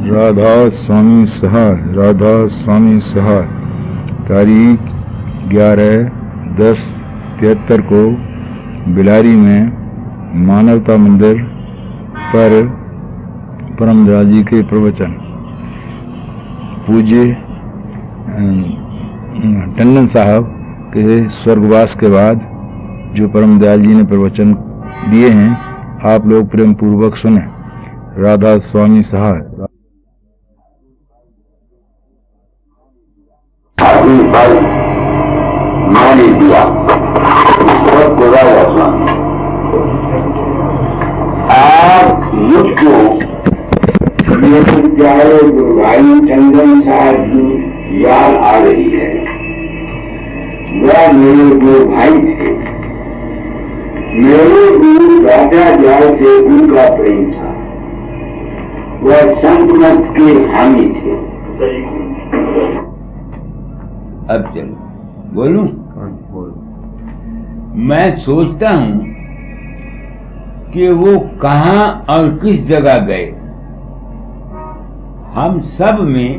राधा स्वामी सहाय तारीख 11/10/73 को बिलारी में मानवता मंदिर पर परमदयाल जी के प्रवचन। पूज्य टंडन साहब के स्वर्गवास के बाद जो परमदयाल जी ने प्रवचन दिए हैं, आप लोग प्रेम पूर्वक सुने। राधा स्वामी सहाय। मैंने दिया सबको राजा स्वामी। आप मुझको मेरे प्यारे भाई टंडन साहब की याद आ रही है। वह मेरे दो भाई थे। मेरे गुरु राजा जाल से उनका प्रेम था। वह संत मत के हामी थे। अब चलो बोलूं। मैं सोचता हूं कि वो कहां और किस जगह गए। हम सब में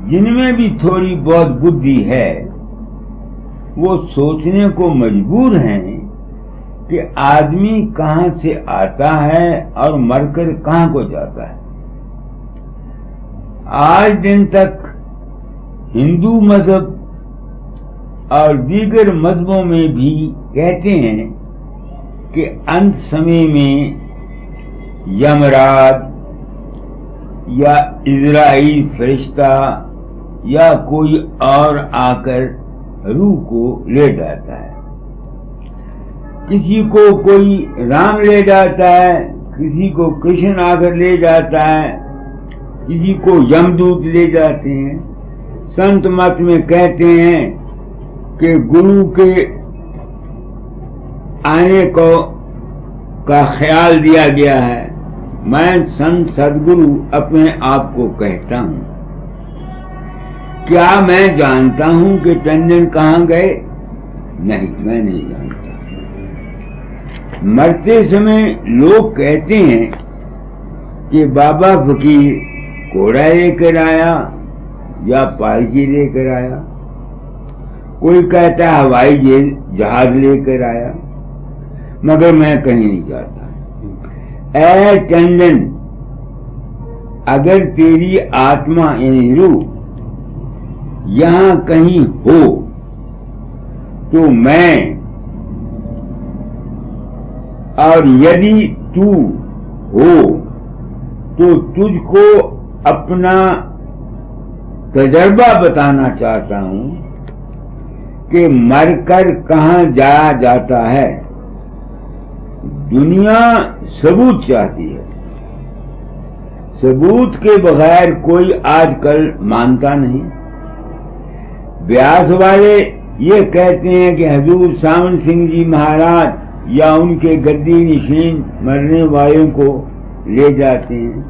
जिनमें भी थोड़ी बहुत बुद्धि है वो सोचने को मजबूर हैं कि आदमी कहां से आता है और मरकर कहां को जाता है। आज दिन तक हिंदू मजहब और दीगर मजहबों में भी कहते हैं कि अंत समय में यमराज या इज़राइल फरिश्ता या कोई और आकर रूह को ले जाता है। किसी को कोई राम ले जाता है, किसी को कृष्ण आकर ले जाता है, किसी को यमदूत ले जाते हैं। संत मत में कहते हैं कि गुरु के आने को का ख्याल दिया गया है। मैं संत सदगुरु अपने आप को कहता हूं। क्या मैं जानता हूं कि टंडन कहां गए? नहीं, मैं नहीं जानता। मरते समय लोग कहते हैं कि बाबा फकीर घोड़ा लेकर आया या पालकी लेकर आया, कोई कहता हवाई जहाज लेकर आया, मगर मैं कहीं नहीं जाता। ऐ टंडन, अगर तेरी आत्मा यानी रूह यहां कहीं हो तो मैं, और यदि तू हो तो तुझको अपना तजर्बा बताना चाहता हूं कि मरकर कहां जाया जाता है। दुनिया सबूत चाहती है। सबूत के बगैर कोई आजकल मानता नहीं। व्यास वाले ये कहते हैं कि हजूर सावन सिंह जी महाराज या उनके गद्दी निशीन मरने वालों को ले जाते हैं,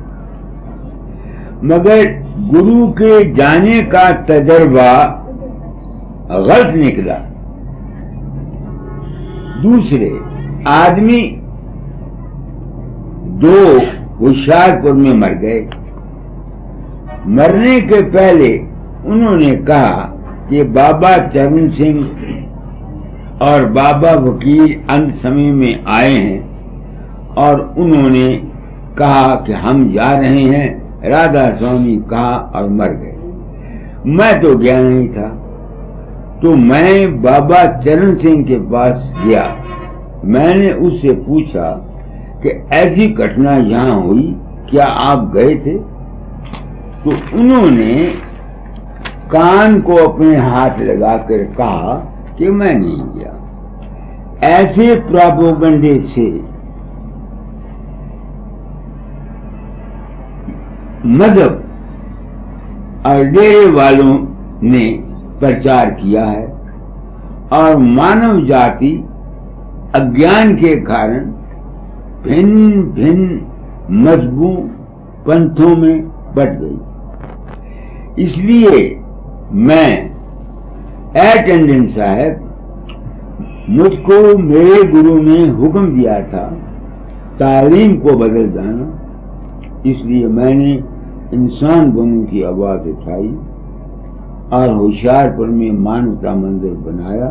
मगर गुरु के जाने का तजर्बा गलत निकला। दूसरे आदमी दो होशियारपुर में मर गए। मरने के पहले उन्होंने कहा कि बाबा चरण सिंह और बाबा वकील अंत समय में आए हैं और उन्होंने कहा कि हम जा रहे हैं। राधा स्वामी कहा और मर गए। मैं तो गया नहीं था, तो मैं बाबा चरण सिंह के पास गया। मैंने उससे पूछा कि ऐसी घटना यहाँ हुई, क्या आप गए थे? तो उन्होंने कान को अपने हाथ लगाकर कहा कि मैं नहीं गया। ऐसे प्रोपेगेंडे से मजहब और डेरे वालों ने प्रचार किया है और मानव जाति अज्ञान के कारण भिन्न भिन्न मजहबों पंथों में बट गई। इसलिए मैं टंडन साहब, मुझको मेरे गुरु ने हुक्म दिया था तालीम को बदल जाना, इसलिए मैंने इंसान बनूं की आवाज उठाई और होशियारपुर में मानवता मंदिर बनाया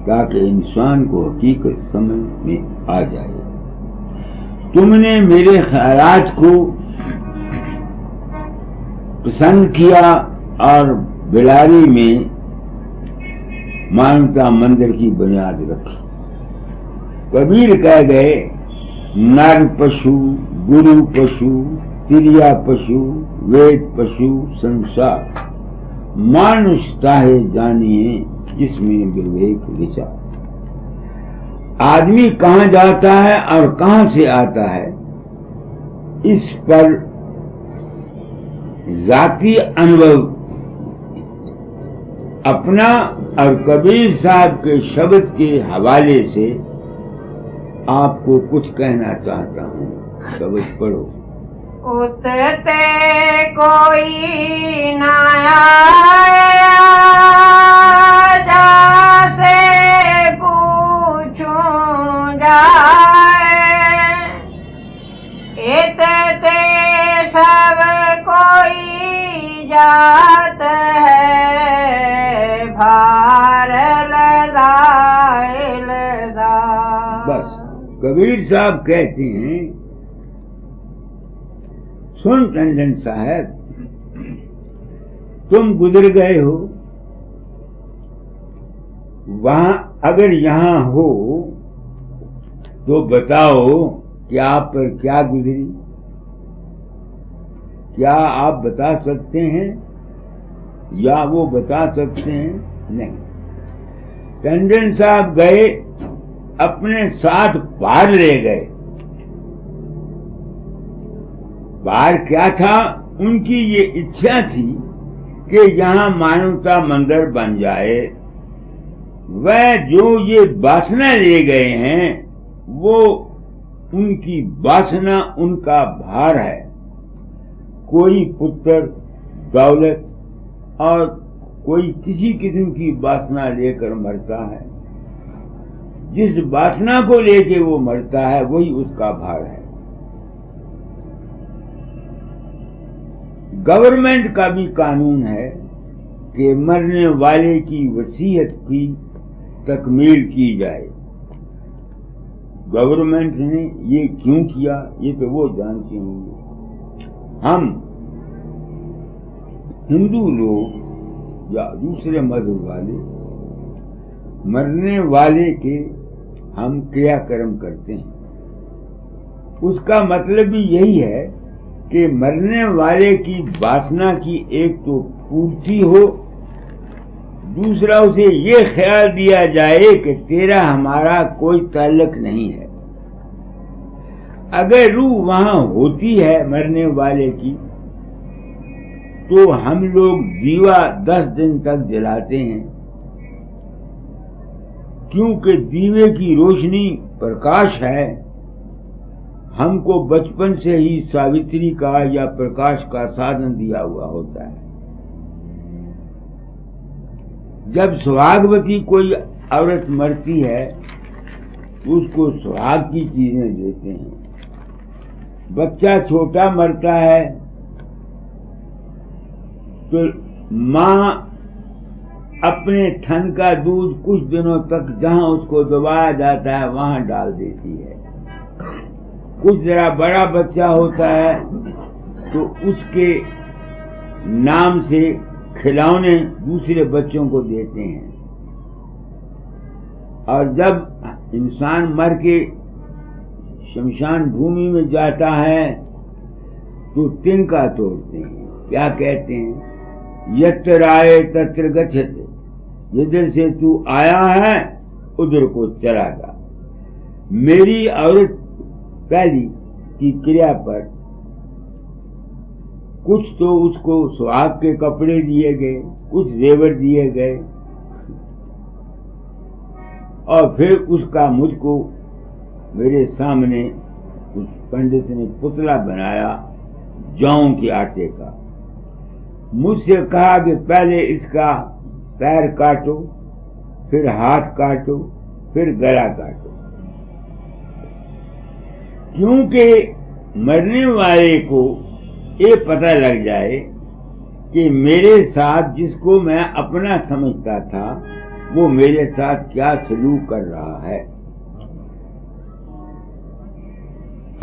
ताकि इंसान को हकीकत समझ में आ जाए। तुमने मेरे ख्यालात को पसंद किया और बिलारी में मानवता मंदिर की बुनियाद रखी। कबीर कह गए, नर पशु, गुरु पशु, तिरिया पशु, वेद पशु, संसार मानुष ताहे जानिए जिसमें विवेक विचार। आदमी कहाँ जाता है और कहाँ से आता है, इस पर जाती अनुभव अपना और कबीर साहब के शब्द के हवाले से आपको कुछ कहना चाहता हूँ। शब्द पढ़ो। उतते कोई न आया, जासे पूछूं जाए, इतते सब कोई जात है, भार लदाए लदा। बस कबीर साहब कहते हैं, सुन टंडन साहब, तुम गुजर गए हो, वहां अगर यहां हो तो बताओ कि आप पर क्या गुजरी, क्या आप बता सकते हैं या वो बता सकते हैं? नहीं। टंडन साहब गए, अपने साथ भार ले गए। भार क्या था? उनकी ये इच्छा थी कि यहाँ मानवता मंदिर बन जाए। वह जो ये वासना ले गए हैं, वो उनकी वासना, उनका भार है। कोई पुत्र, दौलत और कोई किसी किस्म की वासना लेकर मरता है। जिस वासना को लेके वो मरता है वही उसका भार है। गवर्नमेंट का भी कानून है कि मरने वाले की वसीयत की तकमील की जाए। गवर्नमेंट ने ये क्यों किया, ये तो वो जानते होंगे। हम हिंदू लोग या दूसरे मजहब वाले मरने वाले के हम क्रियाकर्म करते हैं। उसका मतलब भी यही है कि मरने वाले की वासना की एक तो पूर्ति हो, दूसरा उसे ये ख्याल दिया जाए कि तेरा हमारा कोई ताल्लुक नहीं है। अगर रूह वहां होती है मरने वाले की, तो हम लोग दीवा 10 दिन तक जलाते हैं, क्योंकि दीवे की रोशनी प्रकाश है। हमको बचपन से ही सावित्री का या प्रकाश का साधन दिया हुआ होता है। जब सुहागवती कोई औरत मरती है, उसको सुहाग की चीजें देते हैं। बच्चा छोटा मरता है तो माँ अपने थन का दूध कुछ दिनों तक जहां उसको दबाया जाता है वहां डाल देती है। कुछ जरा बड़ा बच्चा होता है तो उसके नाम से खिलौने दूसरे बच्चों को देते हैं। और जब इंसान मर के शमशान भूमि में जाता है तो तिनका तोड़ते हैं। क्या कहते हैं? यत्र आए तत्र गच्छति, जिधर से तू आया है उधर को चला जा। मेरी औरत पहली की क्रिया पर कुछ तो उसको सुहाग के कपड़े दिए गए, कुछ जेवर दिए गए, और फिर उसका मुझको मेरे सामने उस पंडित ने पुतला बनाया जौ के आटे का। मुझसे कहा कि पहले इसका पैर काटो, फिर हाथ काटो, फिर गला काटो, क्योंकि मरने वाले को ये पता लग जाए कि मेरे साथ जिसको मैं अपना समझता था वो मेरे साथ क्या सलूक कर रहा है।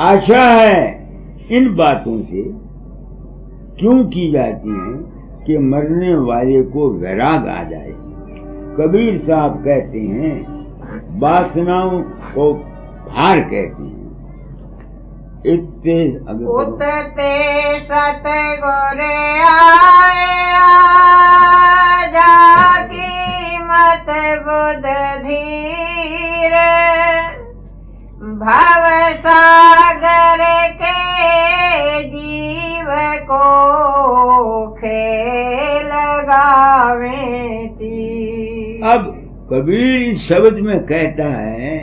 आशा है इन बातों से क्यों की जाती हैं कि मरने वाले को वैराग आ जाए। कबीर साहब कहते हैं वासनाओं को भार कहते हैं। उतते सतगुर आया जाकी मत बुध धीर भव सागर के जीव को खेल गावे ती। अब कबीर इस शब्द में कहता है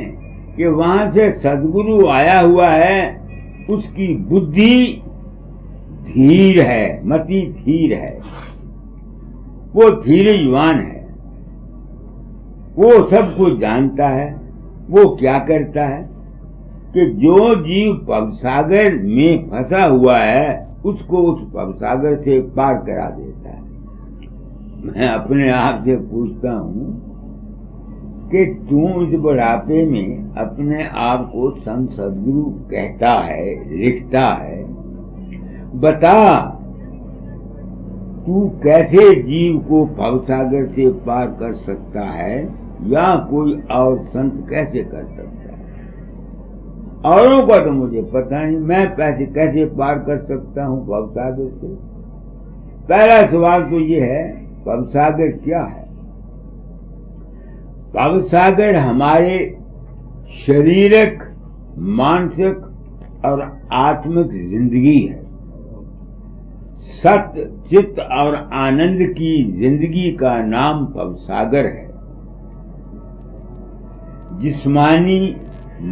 कि वहां से सदगुरु आया हुआ है, उसकी बुद्धि धीर है, मति धीर है, वो धीरजवान है, वो सब कुछ जानता है। वो क्या करता है कि जो जीव भवसागर में फंसा हुआ है उसको उस भवसागर से पार करा देता है। मैं अपने आप से पूछता हूँ कि तू इस बुढ़ापे में अपने आप को संत सदगुरु कहता है, लिखता है, बता तू कैसे जीव को भवसागर से पार कर सकता है, या कोई और संत कैसे कर सकता है। औरों का तो मुझे पता नहीं, मैं कैसे पार कर सकता हूँ भवसागर से। पहला सवाल तो ये है, भवसागर क्या है। भवसागर हमारे शारीरिक, मानसिक और आत्मिक जिंदगी है। सत्य, चित्त और आनंद की जिंदगी का नाम भवसागर है। जिस्मानी,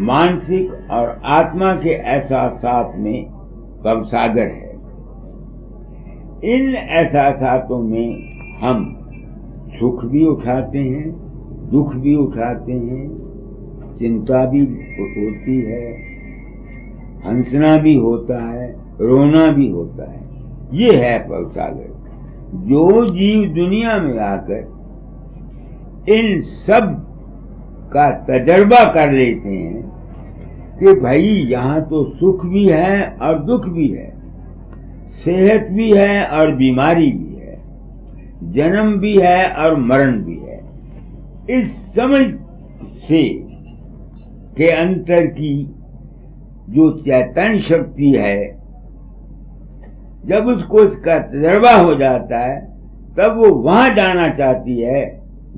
मानसिक और आत्मा के एहसासात में भवसागर है। इन एहसासातों में हम सुख भी उठाते हैं, दुख भी उठाते हैं, चिंता भी होती है, हंसना भी होता है, रोना भी होता है। ये है भवसागर। जो जीव दुनिया में आकर इन सब का तजर्बा कर लेते हैं कि भाई यहाँ तो सुख भी है और दुख भी है, सेहत भी है और बीमारी भी है, जन्म भी है और मरण भी है। इस समझ से के अंतर की जो चैतन्य शक्ति है, जब उसको इसका तजर्बा हो जाता है तब वो वहां जाना चाहती है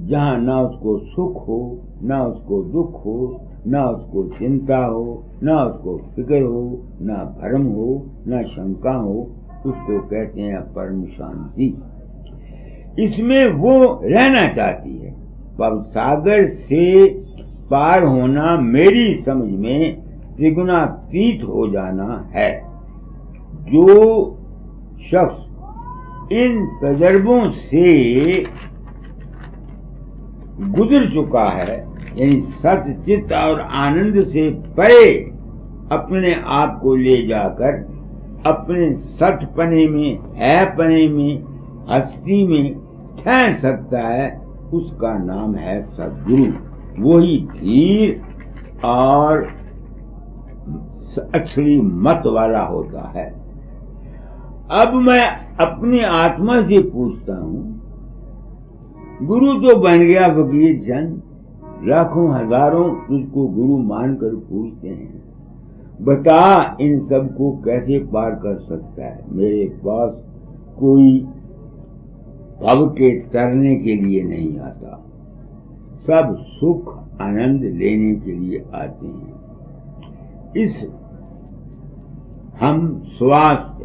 जहां ना उसको सुख हो, ना उसको दुख हो, ना उसको चिंता हो, ना उसको फिक्र हो, ना भ्रम हो, ना शंका हो। उसको कहते हैं परम शांति। इसमें वो रहना चाहती है। भवसागर से पार होना मेरी समझ में त्रिगुणातीत हो जाना है। जो शख्स इन तजर्बों से गुजर चुका है, यानी सत्य, चित्त और आनंद से परे अपने आप को ले जाकर अपने सतपने में, है पने में, हस्ती में ठहर सकता है, उसका नाम है सद्गुरु। वही धीर और अच्छी मत वाला होता है। अब मैं अपनी आत्मा से पूछता हूँ, गुरु तो बन गया फकीर चंद, लाखों हजारों तुझको गुरु मानकर पूछते हैं, बता इन सब को कैसे पार कर सकता है। मेरे पास कोई भव के तरने के लिए नहीं आता, सब सुख आनंद लेने के लिए आते हैं। इस हम स्वास्थ्य,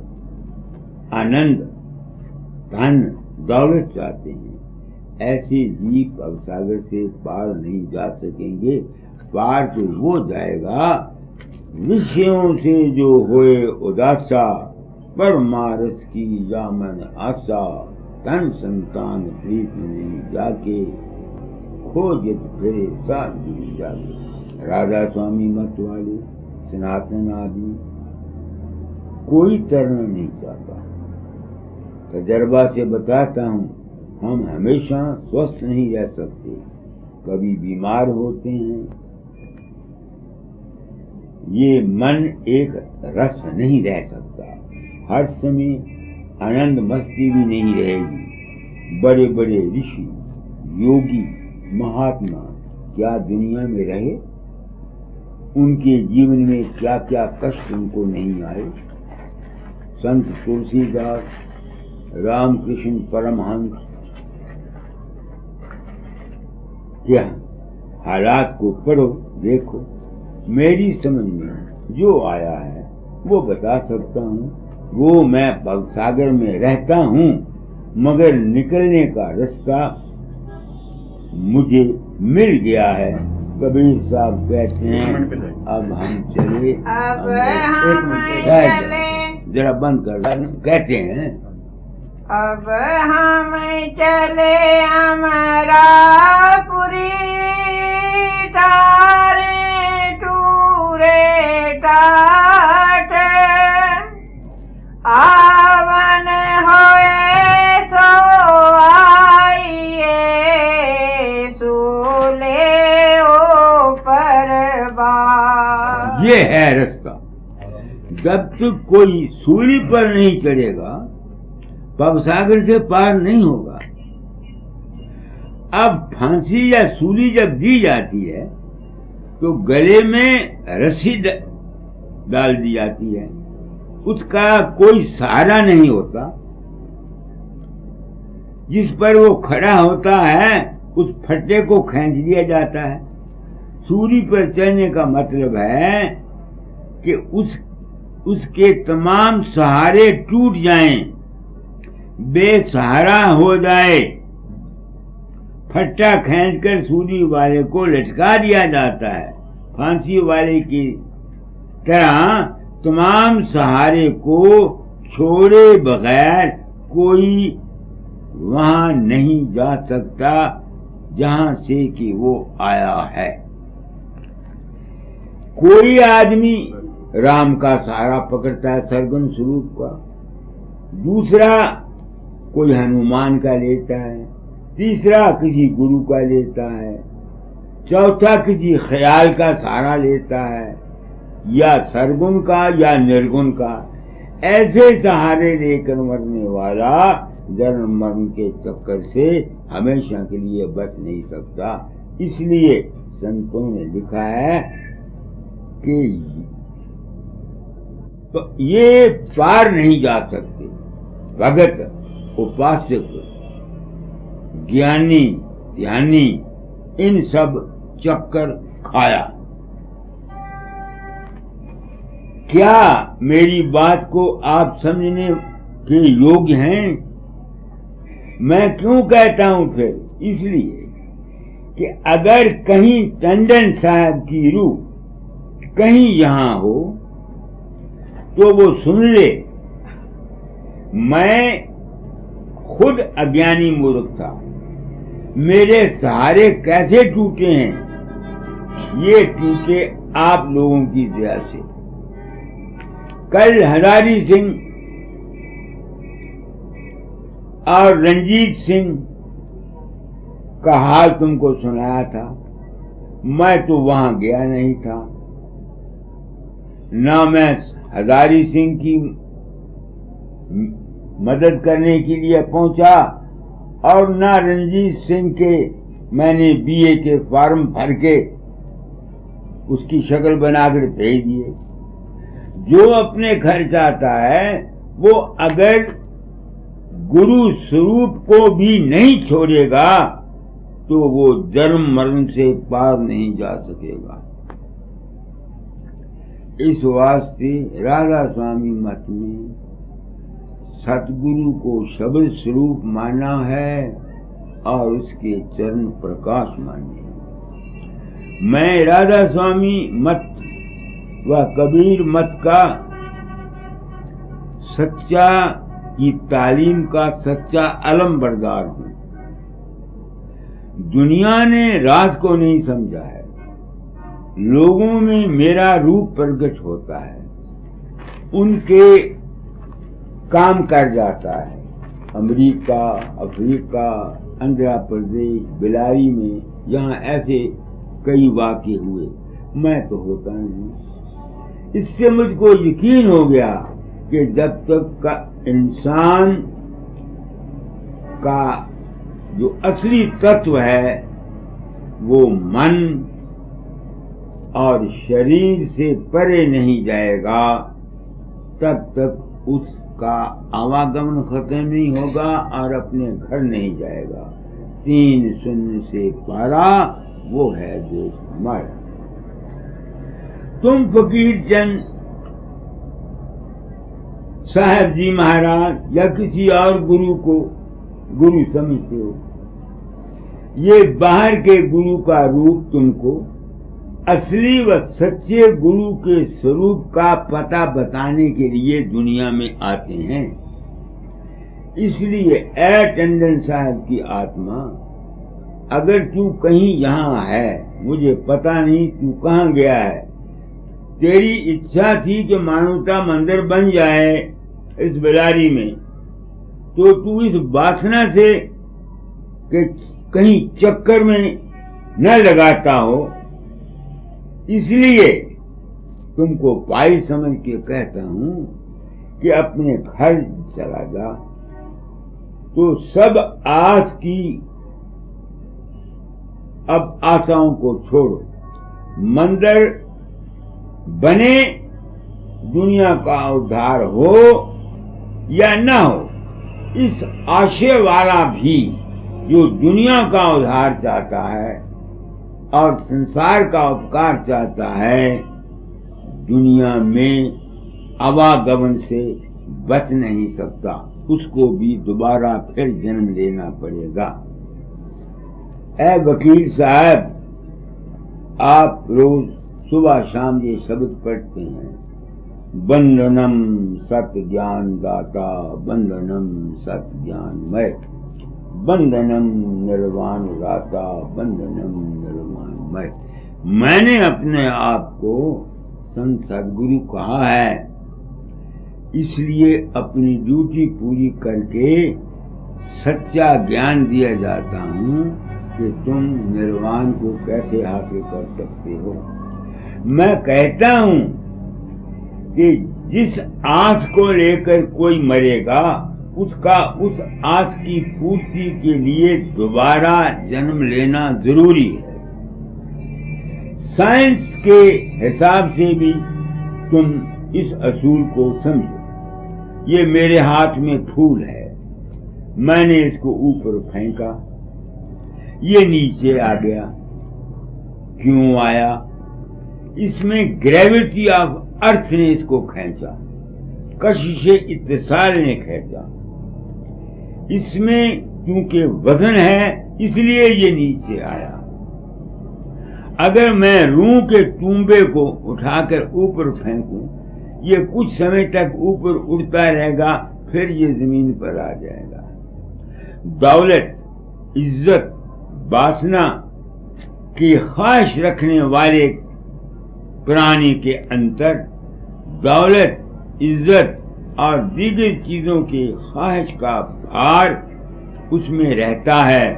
आनंद, धन, दौलत चाहते हैं। ऐसे जीव भवसागर से पार नहीं जा सकेंगे। पार तो वो जाएगा विषयों से जो होए उदासा, परमारथ की जामन आशा, तन संतान प्रीत नहीं जाके, खोजत फिरे साधु जाके। राधा स्वामी मत वाले, सनातन आदमी कोई तैरना नहीं चाहता। तजर्बा से बताता हूँ, हम हमेशा स्वस्थ नहीं रह सकते, कभी बीमार होते हैं। ये मन एक रस नहीं रह सकता, हर समय आनंद मस्ती भी नहीं रहेगी। बड़े बड़े ऋषि, योगी, महात्मा क्या दुनिया में रहे? उनके जीवन में क्या क्या कष्ट उनको नहीं आए? संत तुलसीदास, रामकृष्ण परमहंस क्या हालात को पढ़ो, देखो। मेरी समझ में जो आया है वो बता सकता हूँ। वो मैं भवसागर में रहता हूँ, मगर निकलने का रास्ता मुझे मिल गया है। कबीर साहब कहते हैं, अब हम चले, अब हम चले, जरा बंद कर। कहते हैं, अब हम चले अमरापुरी, टारे टूरे टाट, आवन होए सो आइए, सूले ऊपर बार। ये है रास्ता। जब तक कोई सूली पर नहीं चढ़ेगा, भवसागर से पार नहीं होगा। अब फांसी या सूली जब दी जाती है तो गले में रस्सी डाल दी जाती है, उसका कोई सहारा नहीं होता। जिस पर वो खड़ा होता है उस फट्टे को खींच लिया जाता है। सूली पर चढ़ने का मतलब है कि उसके तमाम सहारे टूट जाएं, बेसहारा हो जाए। फट्टा खींचकर सूली वाले को लटका दिया जाता है। फांसी वाले की तरह तमाम सहारे को छोड़े बगैर कोई वहां नहीं जा सकता जहां से कि वो आया है। कोई आदमी राम का सहारा पकड़ता है, सरगुण स्वरूप का। दूसरा कोई हनुमान का लेता है, तीसरा किसी गुरु का लेता है, चौथा किसी ख्याल का सहारा लेता है, या सरगुण का या निर्गुण का। ऐसे सहारे लेकर मरने वाला जन्म मरण के चक्कर से हमेशा के लिए बच नहीं सकता। इसलिए संतों ने लिखा है कि तो ये पार नहीं जा सकते। भगत, उपासक, ज्ञानी, ध्यानी, इन सब चक्कर खाया। क्या मेरी बात को आप समझने के योग्य हैं? मैं क्यों कहता हूं फिर? इसलिए कि अगर कहीं टंडन साहब की रूह कहीं यहां हो तो वो सुन ले। मैं खुद अज्ञानी मूर्ख था, मेरे सहारे कैसे टूटे हैं? ये टूटे आप लोगों की दया से। कल हजारी सिंह और रंजीत सिंह का हाल तुमको सुनाया था। मैं तो वहां गया नहीं था, ना मैं हजारी सिंह की मदद करने के लिए पहुंचा और ना रंजीत सिंह के मैंने बीए के फॉर्म भर के उसकी शक्ल बनाकर भेज दिए। जो अपने घर जाता है वो अगर गुरु स्वरूप को भी नहीं छोड़ेगा तो वो जन्म मरण से पार नहीं जा सकेगा। इस वास्ते राधा स्वामी मत में सतगुरु को शब्द स्वरूप माना है और उसके चरण प्रकाश माने। मैं राधा स्वामी मत व कबीर मत का सच्चा की तालीम का सच्चा अलमबरदार हूं। दुनिया ने रात को नहीं समझा है, लोगों में मेरा रूप प्रकट होता है, उनके काम कर जाता है। अमेरिका, अफ्रीका, आंध्र प्रदेश, बिलारी में यहाँ ऐसे कई वाक़े हुए। मैं तो होता नहीं। इससे मुझको यकीन हो गया कि जब तक का इंसान का जो असली तत्व है वो मन और शरीर से परे नहीं जाएगा, तब तक उसका आवागमन खत्म नहीं होगा और अपने घर नहीं जाएगा। 3 शून्य से पारा वो है जो मर। तुम फकीर चंद साहब जी महाराज या किसी और गुरु को गुरु समझते हो। ये बाहर के गुरु का रूप तुमको असली व सच्चे गुरु के स्वरूप का पता बताने के लिए दुनिया में आते हैं। इसलिए ए टंडन साहब की आत्मा, अगर तू कहीं यहाँ है, मुझे पता नहीं तू कहाँ गया है, तेरी इच्छा थी कि मानवता मंदिर बन जाए इस बिलारी में, तो तू इस वासना से कि कहीं चक्कर में न लगाता हो, इसलिए तुमको पाई समझ के कहता हूं कि अपने घर चला जा। तो सब आस की अब आशाओं को छोड़ो। मंदिर बने, दुनिया का उद्धार हो या न हो, इस आशय वाला भी जो दुनिया का उद्धार चाहता है और संसार का उपकार चाहता है, दुनिया में आवागमन से बच नहीं सकता। उसको भी दोबारा फिर जन्म लेना पड़ेगा। ऐ वकील साहब, आप रोज सुबह शाम ये शब्द पढ़ते हैं, बंधनम सत ज्ञान दाता, बंधनम सत ज्ञानमय, बंधनम निर्वाण दाता, बंधनम निर्वाणमय। मैंने अपने आप को संत सदगुरु कहा है, इसलिए अपनी ड्यूटी पूरी करके सच्चा ज्ञान दिया जाता हूँ कि तुम निर्वाण को कैसे हासिल कर सकते हो। मैं कहता हूँ कि जिस आस को लेकर कोई मरेगा, उसका उस आस की पूर्ति के लिए दोबारा जन्म लेना जरूरी है। साइंस के हिसाब से भी तुम इस असूल को समझो। ये मेरे हाथ में फूल है, मैंने इसको ऊपर फेंका, ये नीचे आ गया। क्यों आया? इसमें ग्रेविटी ऑफ अर्थ ने इसको खींचा, कशिशे इत्तिसाल ने खींचा। इसमें क्योंकि वजन है इसलिए ये नीचे आया। अगर मैं रूह के टूंबे को उठाकर ऊपर फेंकूं, ये कुछ समय तक ऊपर उड़ता रहेगा, फिर ये जमीन पर आ जाएगा। दौलत, इज्जत, वासना की ख्वाहिश रखने वाले प्राणी के अंतर दौलत, इज्जत और दीगर चीजों की ख्वाहिश का भार उसमें रहता है,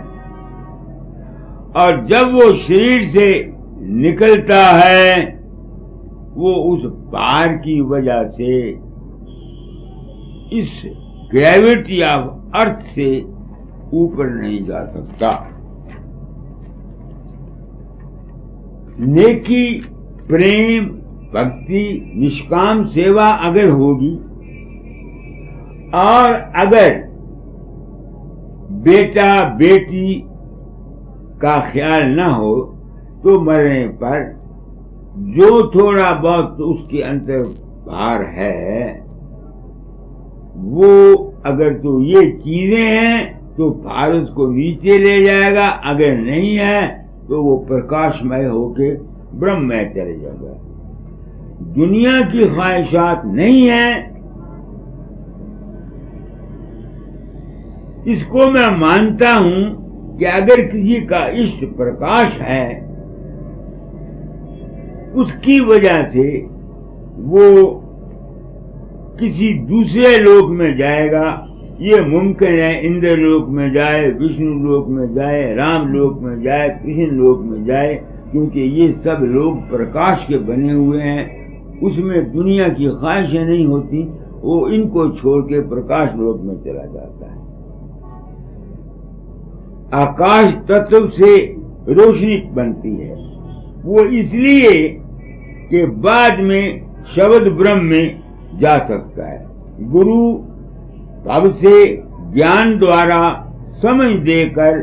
और जब वो शरीर से निकलता है, वो उस भार की वजह से इस ग्रेविटी ऑफ अर्थ से ऊपर नहीं जा सकता। नेकी, प्रेम, भक्ति, निष्काम सेवा अगर होगी और अगर बेटा बेटी का ख्याल न हो, तो मरने पर जो थोड़ा बहुत उसके अंदर भार है, वो अगर तो ये चीजें हैं तो भार उसको नीचे ले जाएगा, अगर नहीं है तो वो प्रकाशमय होके ब्रह्म में चले जाएगा। दुनिया की ख्वाहिशात नहीं है, इसको मैं मानता हूं कि अगर किसी का इष्ट प्रकाश है, उसकी वजह से वो किसी दूसरे लोक में जाएगा, ये मुमकिन है। इंद्र लोक में जाए, विष्णु लोक में जाए, राम लोक में जाए, कृष्ण लोक में जाए, क्योंकि ये सब लोग प्रकाश के बने हुए हैं। उसमें दुनिया की ख्वाहिशें नहीं होती, वो इनको छोड़ के प्रकाश लोक में चला जाता है। आकाश तत्व से रोशनी बनती है, वो इसलिए कि बाद में शब्द ब्रह्म में जा सकता है। गुरु भाव से ज्ञान द्वारा समझ देकर,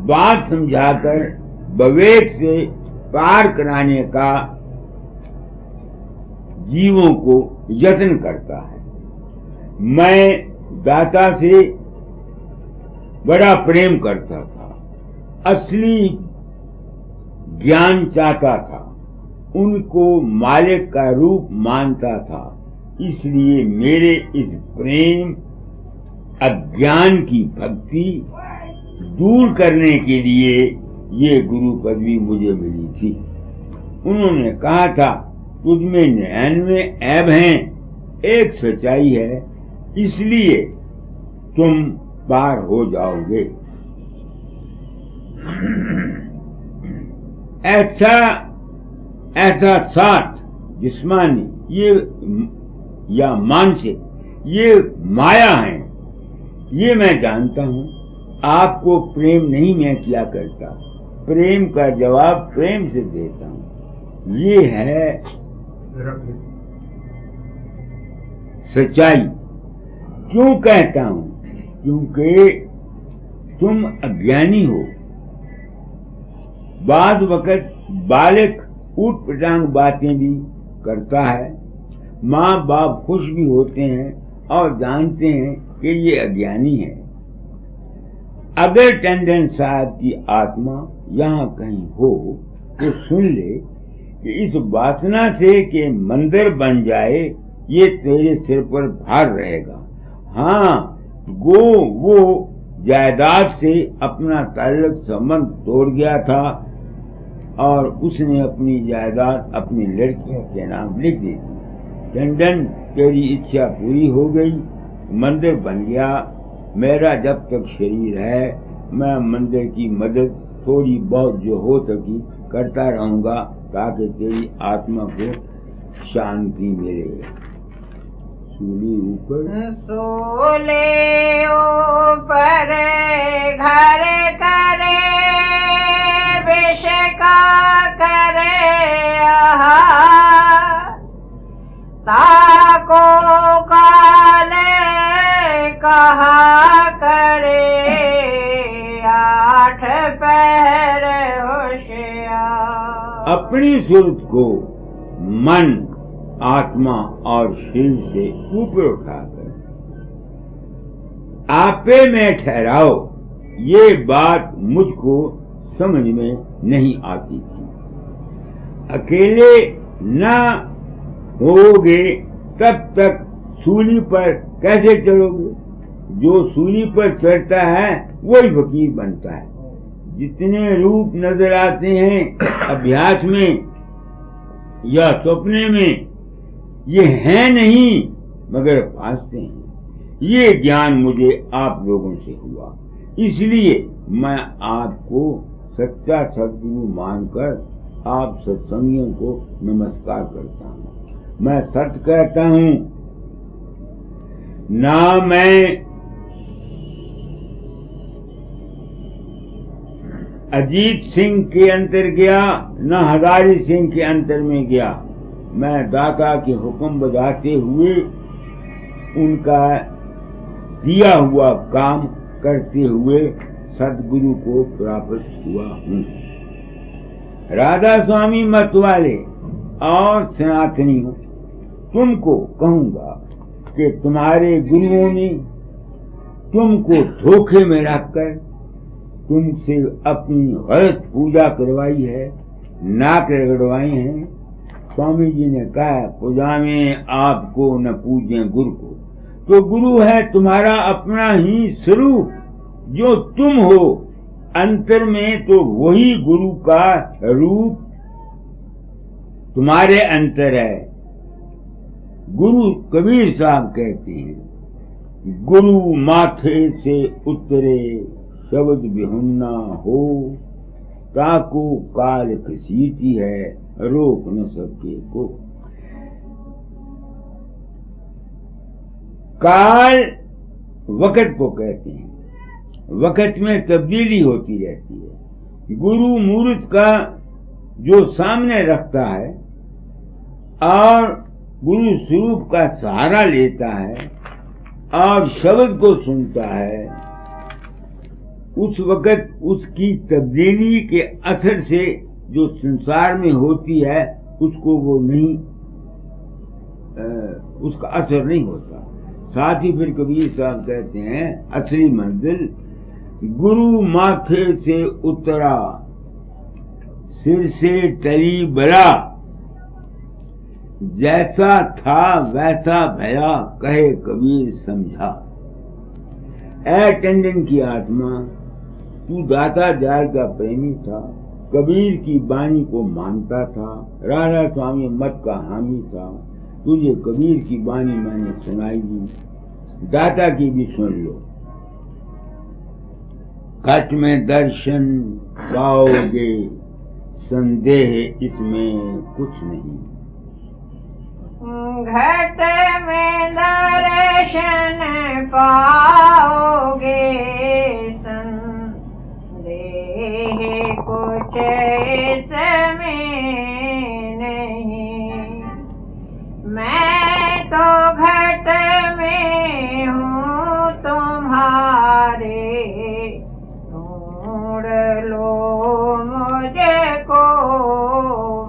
बात समझाकर, विवेक से पार कराने का जीवों को यत्न करता है। मैं दाता से बड़ा प्रेम करता था, असली ज्ञान चाहता था, उनको मालिक का रूप मानता था। इसलिए मेरे इस प्रेम अज्ञान की भक्ति दूर करने के लिए ये गुरु पदवी मुझे मिली थी। उन्होंने कहा था, तुझमें 99 ऐब हैं, एक सच्चाई है, इसलिए तुम पार हो जाओगे। ऐसा साथ जिस्मानी ये या मानसिक ये माया है, ये मैं जानता हूं। आपको प्रेम नहीं मैं किया करता, प्रेम का जवाब प्रेम से देता हूं। ये है सच्चाई। क्यों कहता हूं? क्योंकि तुम अज्ञानी हो। बाद वक्त बालक ऊट पटांग बातें भी करता है, माँ बाप खुश भी होते हैं और जानते हैं कि ये अज्ञानी है। अगर टंडन साहब की आत्मा यहाँ कहीं हो तो सुन ले कि इस वासना से कि मंदिर बन जाए, ये तेरे सिर पर भार रहेगा। हाँ, वो जायदाद से अपना ताल्लुक संबंध तोड़ गया था और उसने अपनी जायदाद अपनी लड़कियों के नाम लिख दी थी। टंडन, तेरी इच्छा पूरी हो गई, मंदिर बन गया। मेरा जब तक शरीर है, मैं मंदिर की मदद थोड़ी बहुत जो हो सकी करता रहूंगा, ताकि तेरी आत्मा को शांति मिले। सूली ऊपर सोले ऊपर घर करे, विष का करे ताको काले कहा करे, 8 पहर होशियार। अपनी सूरत को मन, आत्मा और शरीर से ऊपर उठाकर आपे में ठहराओ। ये बात मुझको समझ में नहीं आती थी। अकेले न होगे तब तक सूली पर कैसे चढ़ोगे? जो सूली पर चढ़ता है वही फकीर बनता है। जितने रूप नजर आते हैं अभ्यास में या सपने में, ये हैं नहीं मगर भासते हैं। ये ज्ञान मुझे आप लोगों से हुआ, इसलिए मैं आपको सच्चा सदगुरु मानकर आप सत्संगियों को नमस्कार करता हूँ। मैं सत्य कहता हूँ, ना मैं अजीत सिंह के अंतर गया, न हजारी सिंह के अंतर में गया। मैं दाता के हुक्म बजाते हुए उनका दिया हुआ काम करते हुए सदगुरु को प्राप्त हुआ हूँ। राधा स्वामी मत वाले और सनातनियों, तुमको कहूंगा कि तुम्हारे गुरुओं ने तुमको धोखे में रखकर तुमसे अपनी गलत पूजा करवाई है, नाक रगड़वाई है। स्वामी जी ने कहा, पूजा में आपको न पूजें गुरु को। तो गुरु है तुम्हारा अपना ही स्वरूप, जो तुम हो अंतर में, तो वही गुरु का रूप तुम्हारे अंतर है। गुरु कबीर साहब कहते हैं, गुरु माथे से उतरे शब्द बिहुन्ना हो, ताको काल घसीटी है रोक न सके को। काल वक़्त को कहते हैं, वक़्त में तब्दीली होती रहती है। गुरु मूर्त का जो सामने रखता है और गुरु स्वरूप का सहारा लेता है और शब्द को सुनता है, उस वक़्त उसकी तब्दीली के असर से जो संसार में होती है उसको वो नहीं, उसका असर नहीं होता। साथ ही फिर कबीर साहब कहते हैं, असली मंजिल गुरु माथे से उतरा, सिर से टली बला, जैसा था वैसा भया, कहे कबीर समझा। ऐ टंडन की आत्मा, तू दाता जाल का प्रेमी था, कबीर की बानी को मानता था, राधा स्वामी मत का हामी था, तुझे कबीर की बानी मैंने सुनाई दी, दाता की भी सुन लो। घट में दर्शन पाओगे, संदेह इसमें कुछ नहीं। घट में दर्शन पाओगे, संदेह कुछ इसमें नहीं। मैं तो घट में हूँ तुम्हारे, ढूंढ लो मुझको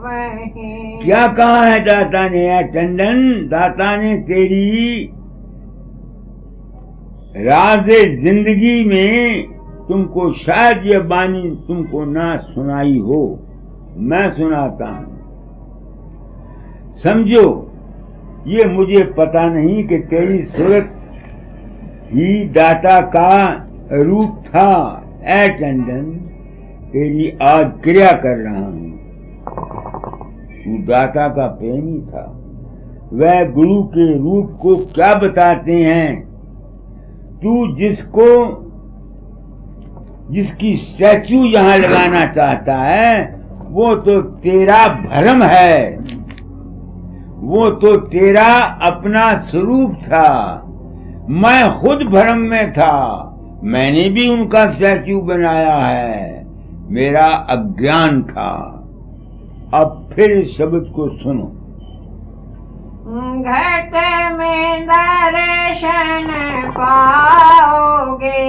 वहीं। क्या कहा है दाता ने? या टंडन, दाता ने तेरी राज़े जिंदगी में तुमको शायद ये बानी तुमको ना सुनाई हो, मैं सुनाता हूं। समझो, ये मुझे पता नहीं कि तेरी सूरत ही दाता का रूप था। ऐ टंडन, तेरी आज क्रिया कर रहा हूं। तू दाता का प्रेमी था, वह गुरु के रूप को क्या बताते हैं? तू जिसकी स्टैच्यू यहां लगाना चाहता है, वो तो तेरा भ्रम है, वो तो तेरा अपना स्वरूप था। मैं खुद भ्रम में था, मैंने भी उनका स्टैच्यू बनाया है, मेरा अज्ञान था। अब फिर शब्द को सुनो। घट में दर्शन पाओगे,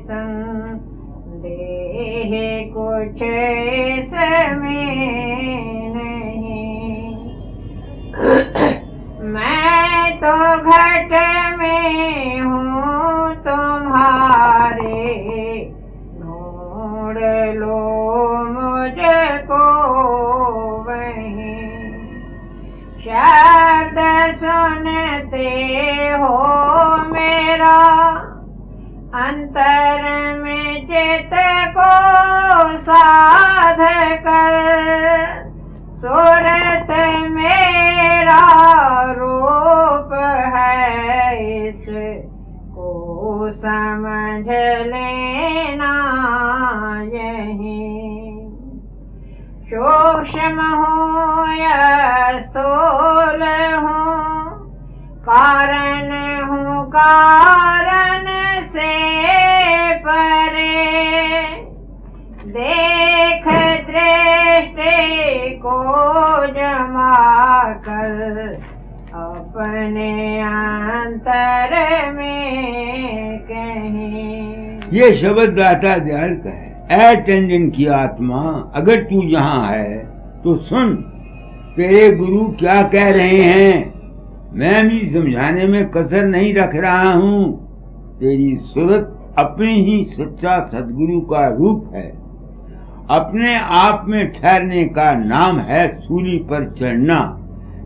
संदेह कुछ इसमें नहीं। मैं तो घट में हूँ तुम्हारे, ढूंढ लो मुझको वहीं। शब्द सुनते हो मेरा, अंतर में चित को साध कर, सूरत मेरा रूप है, इसको समझ लेना यहीं। सूक्ष्म हूँ या स्थूल हूँ, कारण हूँ कारण से परे। देख दृष्टि को जमा कर, अपने अंतर में कहीं। ये शब्द दाता दयाल का है। ऐ टंडन की आत्मा, अगर तू यहाँ है तो सुन, तेरे गुरु क्या कह रहे हैं। मैं भी समझाने में कसर नहीं रख रहा हूँ। तेरी सूरत अपने ही सच्चा सदगुरु का रूप है। अपने आप में ठहरने का नाम है सूली पर चढ़ना।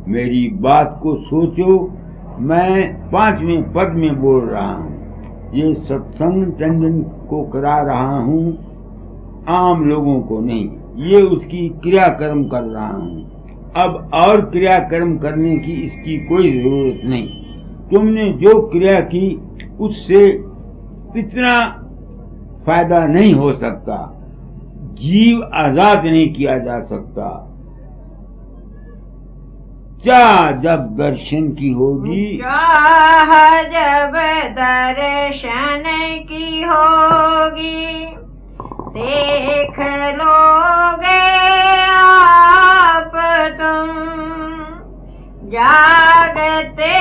मेरी बात को सोचो, मैं 5वें पद में बोल रहा हूँ। ये सत्संग टंडन को करा रहा हूँ, आम लोगों को नहीं। ये उसकी क्रियाकर्म कर रहा हूँ। अब और क्रियाकर्म करने की इसकी कोई जरूरत नहीं। तुमने जो क्रिया की उससे इतना फायदा नहीं हो सकता। जीव आजाद नहीं किया जा सकता। चाह जब दर्शन की होगी, चाह जब दर्शन की होगी, देख लोगे आप तुम, जागते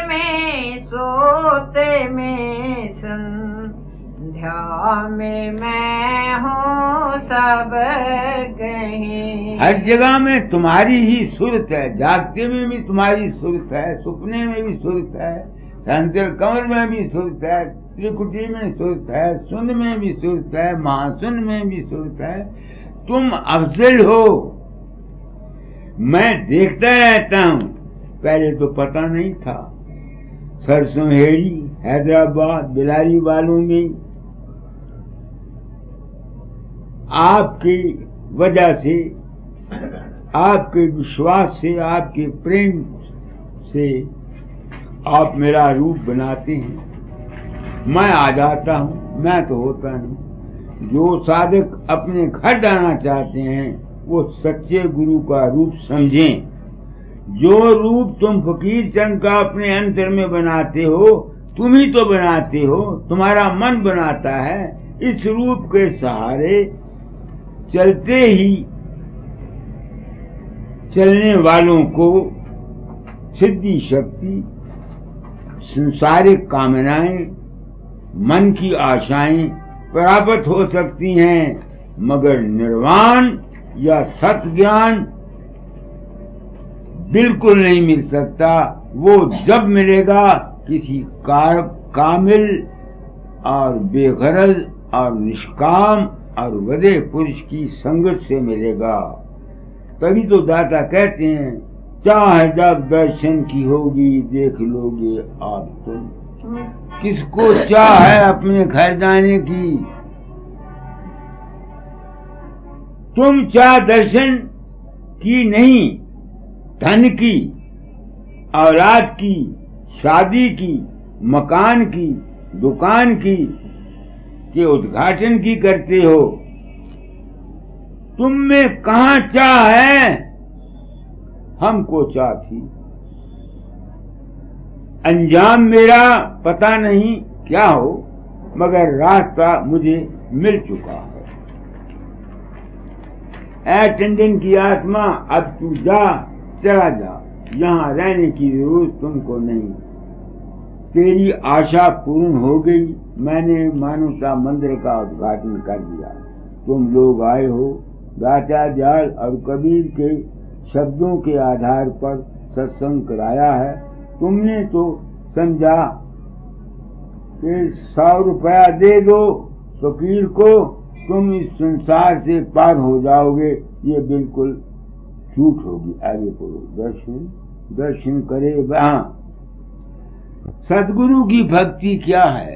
में सोते में संध्या में मैं हूँ सब कहीं। हर जगह में तुम्हारी ही सुरत है। जागते में भी तुम्हारी सुरत है, सुपने में भी सुरत है, संतल कमर में भी सुरत है, त्रिकुटी में सुरत है, सुन में भी सुरत है, महासुन में भी सुरत है। तुम अफजल हो। मैं देखता रहता हूँ, पहले तो पता नहीं था। सरसों हेड़ी, हैदराबाद, बिलारी वालों में आपकी वजह से, आपके विश्वास से, आपके प्रेम से आप मेरा रूप बनाते हैं। मैं आ जाता हूँ, मैं तो होता नहीं। जो साधक अपने घर जाना चाहते हैं वो सच्चे गुरु का रूप समझें। जो रूप तुम फकीर चंद का अपने अंतर में बनाते हो, तुम ही तो बनाते हो, तुम्हारा मन बनाता है। इस रूप के सहारे चलते ही चलने वालों को सिद्धि शक्ति, संसारिक कामनाएं, मन की आशाएं प्राप्त हो सकती हैं, मगर निर्वाण या सत्य ज्ञान बिल्कुल नहीं मिल सकता। वो जब मिलेगा किसी कामिल और बेगरज और निष्काम और वदे पुरुष की संगत से मिलेगा। तभी तो दाता कहते हैं, चाह जब दर्शन की होगी, देख लोगे आप तुम। किसको चाह है अपने घर जाने की? तुम चाह दर्शन की नहीं, धन की, औलाद की, शादी की, मकान की, दुकान की, के उद्घाटन की करते हो। तुम में कहाँ चाह है? हमको चाह थी। अंजाम मेरा पता नहीं क्या हो, मगर रास्ता मुझे मिल चुका है। ऐ टंडन की आत्मा, अब तू जा, चला जा, यहाँ रहने की जरूरत तुमको नहीं। तेरी आशा पूर्ण हो गई। मैंने मानवता मंदिर का उद्घाटन कर दिया। तुम लोग आए हो। दाता दयाल और कबीर के शब्दों के आधार पर सत्संग कराया है। तुमने तो समझा कि 100 रुपया दे दो फकीर को, तुम इस संसार से पार हो जाओगे। ये बिल्कुल झूठ होगी। आगे पढ़ो। दर्शन करे वहां। सदगुरु की भक्ति क्या है?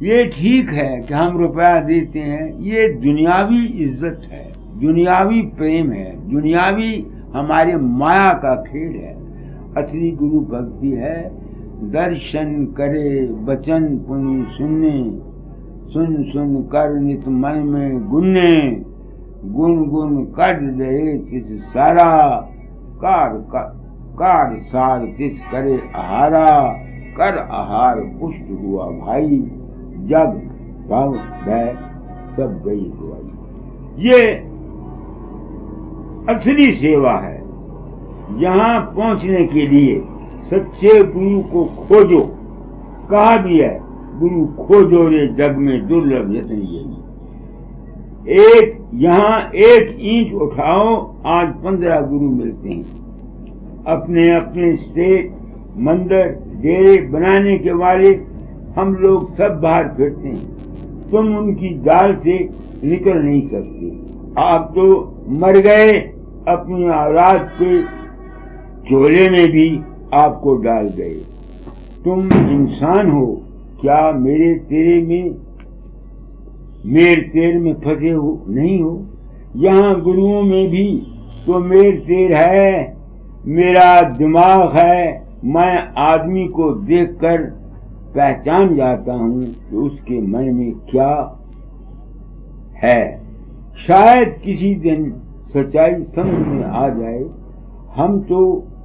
ये ठीक है कि हम रुपया देते हैं, ये दुनियावी इज्जत है, दुनियावी प्रेम है, दुनियावी हमारे माया का खेल है। असली गुरु भक्ति है दर्शन करे वचन पुनि सुनने, सुन सुन कर नित मन में गुन्ने, गुन गुन कर रहे किस सारा, कार सार किस करे आहारा, कर आहार पुष्ट हुआ भाई, जग भाव भय सब गई दुआई। ये असली सेवा है। यहाँ पहुँचने के लिए सच्चे गुरु को खोजो। कहा भी है, गुरु खोजो रे जग में दुर्लभ यतन यही। यहाँ एक ईंट उठाओ, आज 15 गुरु मिलते हैं। अपने अपने स्टेट, मंदिर, डेरे बनाने के वाले हम लोग सब बाहर फिरते हैं। तुम उनकी जाल से निकल नहीं सकते। आप तो मर गए, अपनी औलाद के झोले में भी आपको डाल गए। तुम इंसान हो, क्या मेरे तेरे में फंसे हो? नहीं हो। यहाँ गुरुओं में भी तो मेर तेर है, मेरा दिमाग है। मैं आदमी को देखकर पहचान जाता हूँ कि उसके मन में क्या है। शायद किसी दिन सच्चाई समझ में आ जाए। हम तो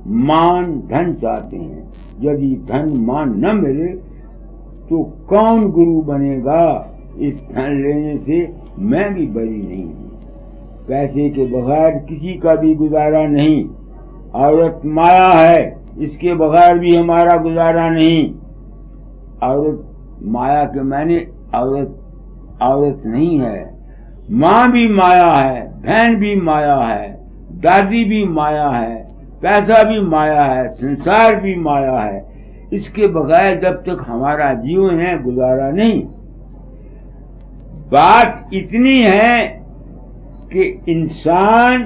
मान धन चाहते हैं, यदि धन मान न मिले तो कौन गुरु बनेगा। इस धन लेने से मैं भी बरी नहीं हूँ। पैसे के बगैर किसी का भी गुजारा नहीं। औरत माया है, इसके बगैर भी हमारा गुजारा नहीं। औरत माया के माने औरत नहीं है। माँ भी माया है, बहन भी माया है, दादी भी माया है, पैसा भी माया है, संसार भी माया है। इसके बगैर जब तक हमारा जीवन है गुजारा नहीं। बात इतनी है कि इंसान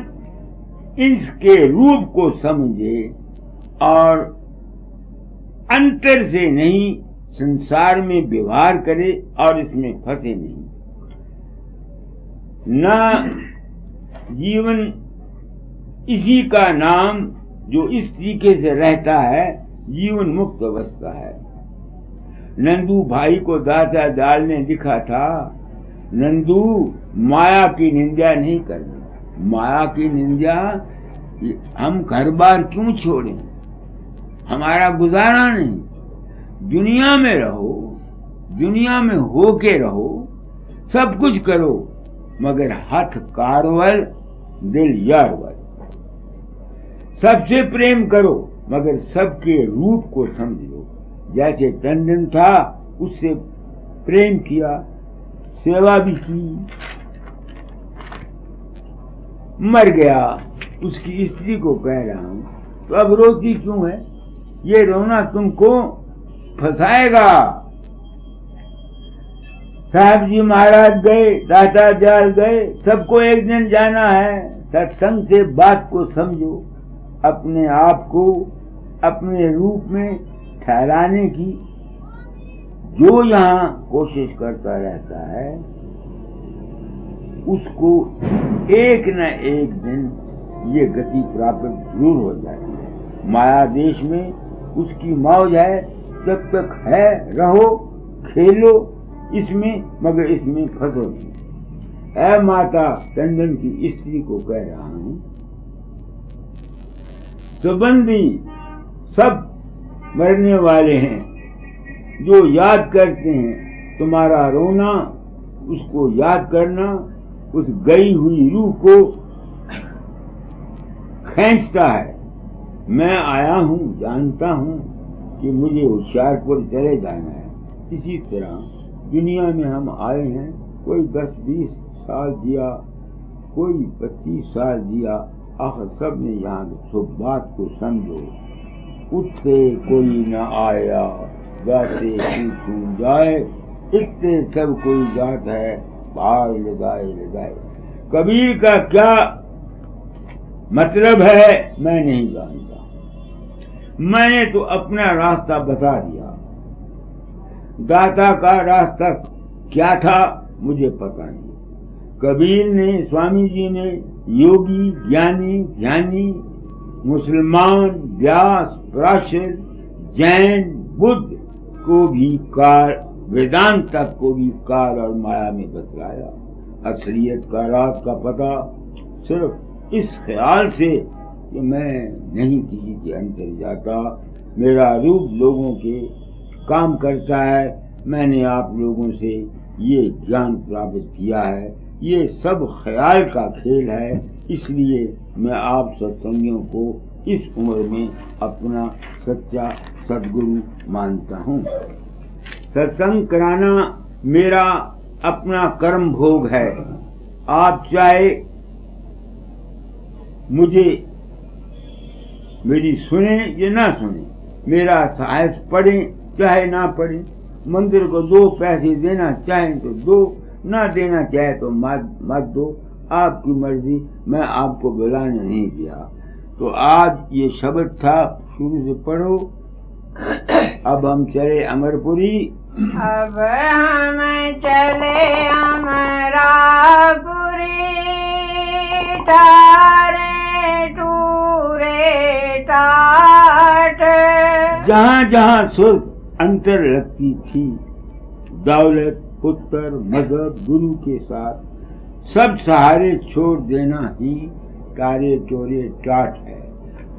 इसके रूप को समझे और अंतर से नहीं संसार में व्यवहार करे और इसमें फंसे नहीं। न जीवन इसी का नाम जो इस तरीके से रहता है जीवन मुक्त अवस्था है। नंदू भाई को दाता दाल ने लिखा था, नंदू माया की निंदा नहीं करनी। माया की निंदा हम घर बार क्यों छोड़ें, हमारा गुजारा नहीं। दुनिया में रहो, दुनिया में होके रहो, सब कुछ करो, मगर हाथ कारवल दिल यारवल। सबसे प्रेम करो मगर सबके रूप को समझो। जैसे टंडन था उससे प्रेम किया, सेवा भी की, मर गया। उसकी स्त्री को कह रहा हूं तो अब रोती क्यों है? ये रोना तुमको फंसाएगा। साहब जी महाराज गए, दाता जाल गए, सबको एक दिन जाना है। सत्संग से बात को समझो, अपने आप को अपने रूप में ठहराने की जो यहाँ कोशिश करता रहता है उसको एक न एक दिन ये गति प्राप्त जरूर हो जाती है। माया देश में उसकी मौज है, जब तक है रहो, खेलो इसमें, मगर इसमें फंसो नहीं। ऐ माता टंडन की स्त्री को कह रहा हूं, संबंधी सब मरने वाले हैं, जो याद करते हैं तुम्हारा रोना, उसको याद करना उस गई हुई रूह को खींचता है। मैं आया हूं, जानता हूं कि मुझे होशियारपुर चले जाना है। इसी तरह दुनिया में हम आए हैं, कोई 10-20 साल जिया, कोई 25 साल जिया, आखिर सब ने यहाँ सब बात को समझो। उठते कोई न आया, गाते छूट जाए, इतने सब कोई जात है, भाग लगाए लगाए। कबीर का क्या मतलब है मैं नहीं जानता, मैंने तो अपना रास्ता बता दिया। दाता का रास्ता क्या था मुझे पता नहीं। कबीर ने, स्वामी जी ने, योगी, ज्ञानी, ध्यानी, मुसलमान, व्यास, पराशर, जैन, बुद्ध को भी काल, वेदांत तक को भी काल और माया में बतलाया। असलियत का राज का पता सिर्फ इस ख्याल से कि मैं नहीं किसी के अंदर जाता, मेरा रूप लोगों के काम करता है। मैंने आप लोगों से ये ज्ञान प्राप्त किया है, ये सब ख्याल का खेल है। इसलिए मैं आप सत्संगियों को इस उम्र में अपना सच्चा सद्गुरु मानता हूँ। सत्संग कराना मेरा अपना कर्म भोग है। आप चाहे मुझे मेरी सुने या ना सुने, मेरा साहस पढ़े चाहे ना पढ़े, मंदिर को 2 पैसे देना चाहे तो दो, ना देना चाहे तो मत दो, आपकी मर्जी। मैं आपको बुलाने नहीं गया। तो आज ये शब्द था, शुरू से पढ़ो। अब हम चले अमरपुरी। अब हम चले अमरापुरी, ठारे जहां जहां सुध अंतर लगती थी, दौलत, पुत्र, मजहब, गुरु के साथ सब सहारे छोड़ देना ही टारे टोरे टाट है।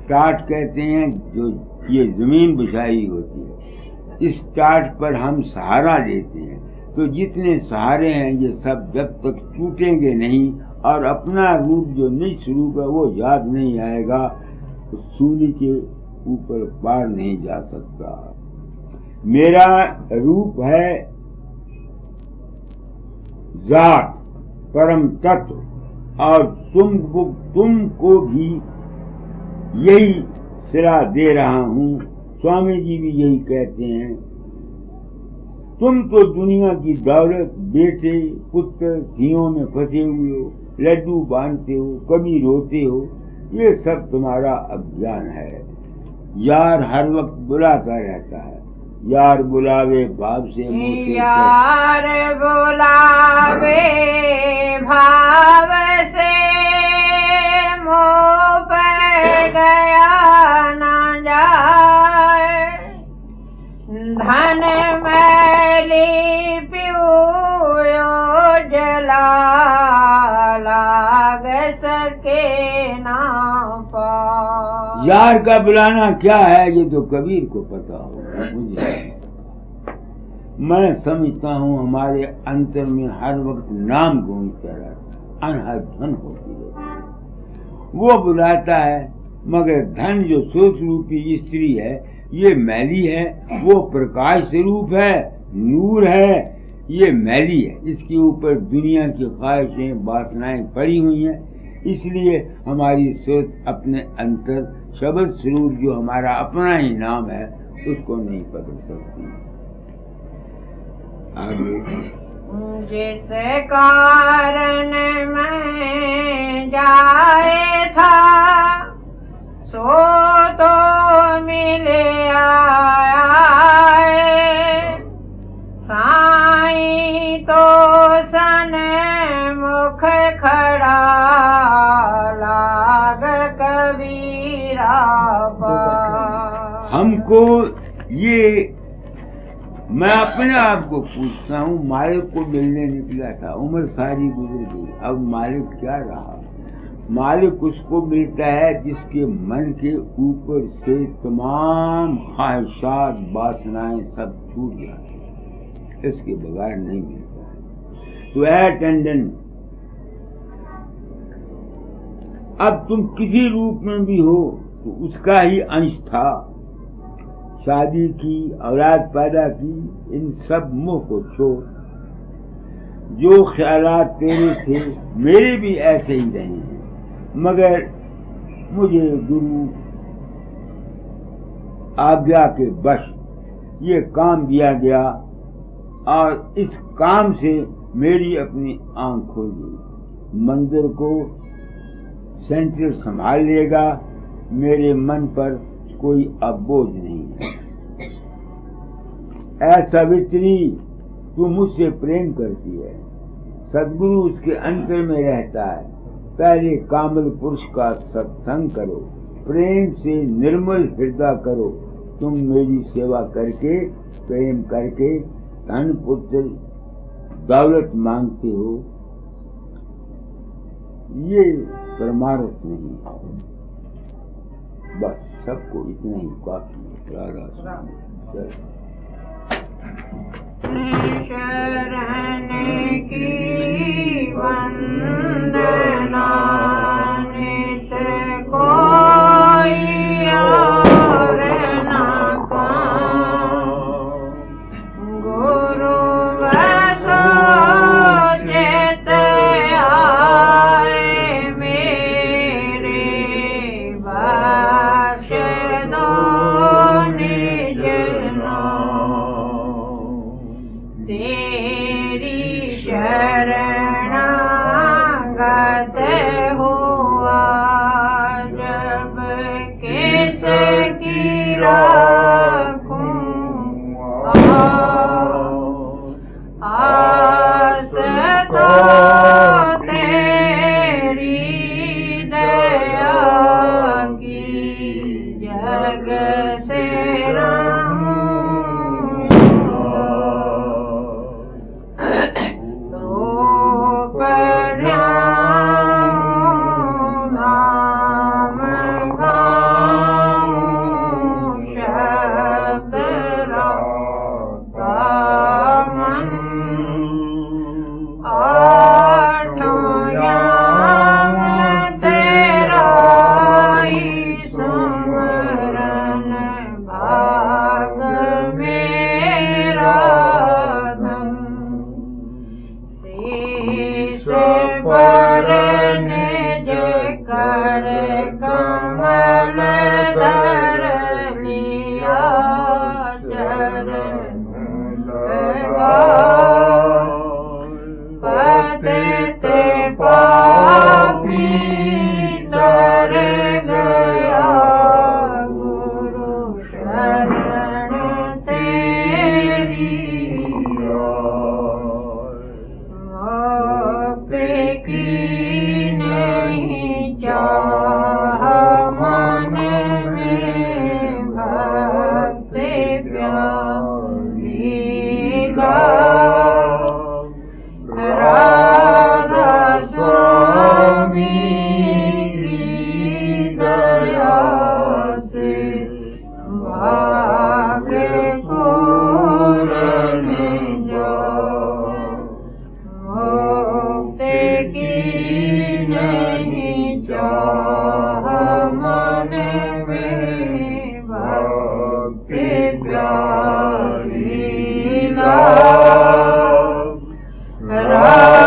टाट कहते हैं जो ये जमीन बिछाई होती है, इस टाट पर हम सहारा लेते हैं। तो जितने सहारे हैं ये सब जब तक टूटेंगे नहीं और अपना रूप जो निज रूप है वो याद नहीं आएगा, तो सूली के ऊपर पार नहीं जा सकता। मेरा रूप है जात, परम तत्व, और तुमको भी यही सिरा दे रहा हूँ। स्वामी जी भी यही कहते हैं, तुम तो दुनिया की दौलत, बेटे, पुत्र, धियों में फंसे हुए हो, लड्डू बांधते हो, कभी रोते हो, ये सब तुम्हारा अज्ञान है। यार हर वक्त बुलाता रहता है, यार बुलावे भाव से, यार बुलावे भाव से, मुँह पे गया ना जाए। धन मैली पियो जला, लाग सके ना पा। यार का बुलाना क्या है ये तो कबीर को पता होगा, मुझे मैं समझता हूँ हमारे अंतर में हर वक्त नाम गूंजता रहता है, अनहद धन होती रहती। वो बुलाता है, मगर धन जो सोच रूपी स्त्री है ये मैली है, वो प्रकाश स्वरूप है, नूर है, ये मैली है। इसके ऊपर दुनिया की ख्वाहिशें, वासनाएं पड़ी हुई हैं, इसलिए हमारी सोच अपने अंतर शब्द स्वरूप जो हमारा अपना ही नाम है उसको नहीं पकड़ सकती। आगे, जिस कारण मैं जाए था, सो तो मिले आया। साईं तो सन मुख खड़ा, लाग कबीरा पा। हमको ये, मैं अपने आप को पूछता हूँ, मालिक को मिलने निकला था, उम्र सारी गुजर गई, अब मालिक क्या रहा? मालिक उसको मिलता है जिसके मन के ऊपर से तमाम ख्वाहिशात, वासनाएं सब छूट जाती हैं, इसके बगैर नहीं मिलता है। तो है टंडन, अब तुम किसी रूप में भी हो तो उसका ही अंश था। शादी की, औलाद पैदा की, इन सब मोह को छोड़। जो ख्यालात तेरे थे मेरे भी ऐसे ही रहे हैं, मगर मुझे गुरु आज्ञा के वश ये काम दिया गया और इस काम से मेरी अपनी आंख खुल गई। मंदिर को सेंटर संभाल लेगा, मेरे मन पर कोई अब बोझ नहीं है। ऐ सावित्री, तू मुझसे प्रेम करती है, सदगुरु उसके अंतर में रहता है। पहले कामल पुरुष का सत्संग करो, प्रेम से निर्मल हृदय करो। तुम मेरी सेवा करके, प्रेम करके धन पुत्र दौलत मांगते हो, ये परमार्थ नहीं। बस सबको इतना ही काफी। राधा स्वामी शरण की वंदना, नित कोई और न कहूं। गुरु बसो चित आए मेरे, बख्श दो निज नाम।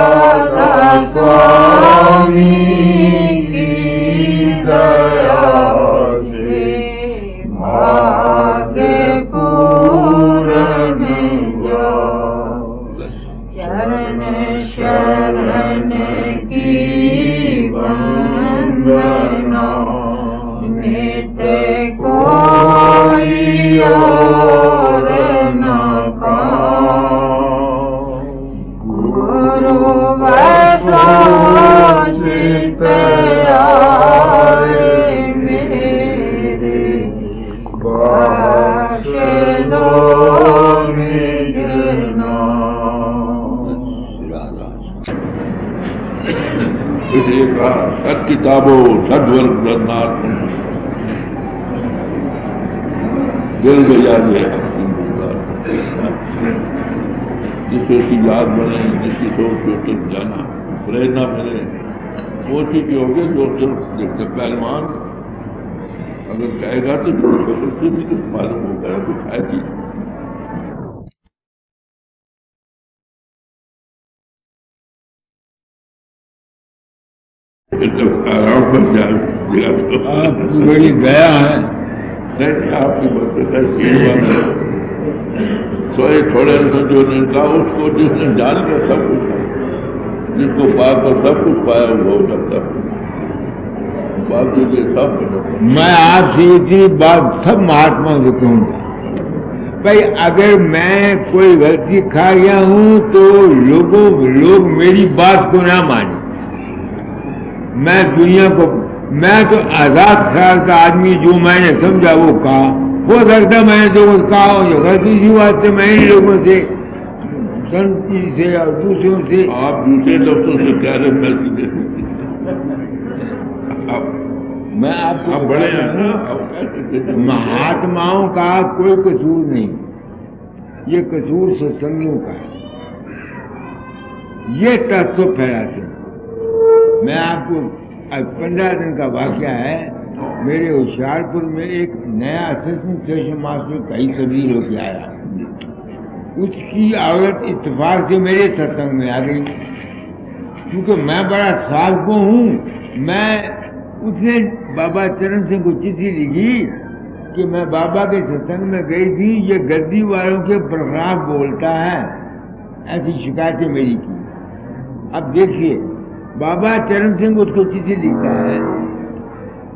राधा स्वामी की दया से भाग्य पूर्ण चरण शरण की वंदना नित्य कोई और न गुरु वैष्णव आए मेरे बख्श दो निज इसलिए कहा सत किताबो सदवर्ग जन्नाथ दिल गया है जिसको उसकी याद बने, जिसकी सोच को तक जाना प्रेरणा मिले, वो चीज होगी जो सिर्फ देखते पहलवान अगर कहेगा तो छोटे से भी कुछ मालूम होगा कुछ है चीज। आपकी बड़ी दया है। नहीं आपकी सोए थोड़े जो ने कहा उसको जिसने जान के सब कुछ जिसको पाया तो सब कुछ पाया हुआ हो सकता बाकी ये सब। मैं आपसे इतनी बात सब महात्माओं से कहूंगा भाई, अगर मैं कोई गलती खा गया हूं तो लोग मेरी बात को ना माने। मैं दुनिया को, मैं तो 1000 साल का आदमी जो मैंने समझा वो कहा, हो सकता मैंने जो कुछ कहा हो जो गलती सी बात है। मैं इन लोगों से संति से और दूसरों से आप दूसरे लफ्जों से कह रहे मैं आपको बड़े हैं ना, महात्माओं का कोई कसूर नहीं, ये कसूर सत्संगियों का है। ये तत्व फैलाते हैं। मैं आपको 15 दिन का वाकया है, मेरे होशियारपुर में एक नया असिस्टेंट स्टेशन मास्टर कई सभी लोग आया, उसकी औरत इत्तेफाक से मेरे सत्संग में आ गई। क्योंकि मैं बड़ा साधु हूँ, मैं उसने बाबा चरण सिंह को चिट्ठी लिखी कि मैं बाबा के सत्संग में गई थी, ये गद्दी वालों के खिलाफ बोलता है, ऐसी शिकायतें मेरी की। अब देखिए बाबा चरण सिंह उसको चिट्ठी लिखता है,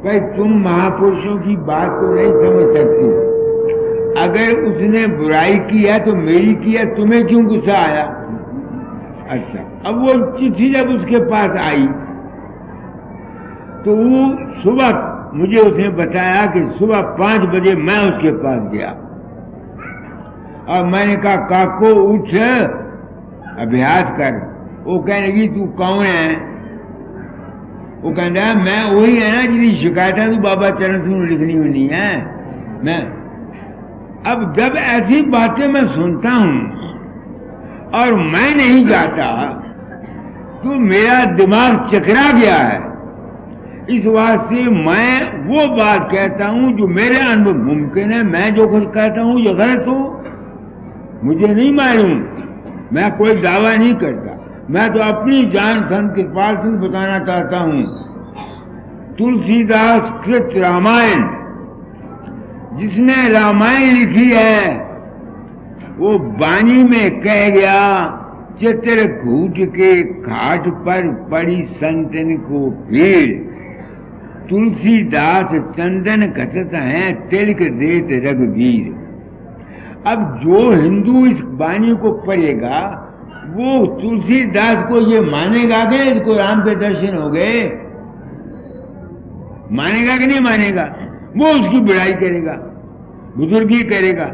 भाई तुम महापुरुषों की बात को नहीं समझ सकती, अगर उसने बुराई की है तो मेरी की है, तुम्हें क्यों गुस्सा आया? अच्छा, अब वो चिट्ठी जब उसके पास आई तो वो सुबह मुझे उसने बताया कि सुबह 5 बजे मैं उसके पास गया और मैंने कहा काको उठ अभ्यास कर। वो कहने लगी तू कौन है? वो कहता है मैं वही है ना जिसकी शिकायतें तो बाबा चरण सिंह लिखनी होनी है। मैं अब जब ऐसी बातें मैं सुनता हूं और मैं नहीं जाता तो मेरा दिमाग चकरा गया है। इस वास्ते मैं वो बात कहता हूं जो मेरे अनुभव मुमकिन है। मैं जो कुछ कहता हूं ये गलत हो मुझे नहीं मालूम, मैं कोई दावा नहीं करता, मैं तो अपनी जान संत कृपाल सिंह बताना चाहता हूं। तुलसीदास कृत रामायण, जिसने रामायण लिखी है वो बानी में कह गया, चित्रकूट के घाट पर पड़ी संतन को भीड़, तुलसीदास चंदन घसत हैं तिलक देत रघुवीर। अब जो हिंदू इस वाणी को पढ़ेगा वो तुलसीदास को ये मानेगा कि इसको राम के दर्शन हो गए? मानेगा कि नहीं मानेगा? वो उसकी बुराई करेगा, बुजुर्गी करेगा।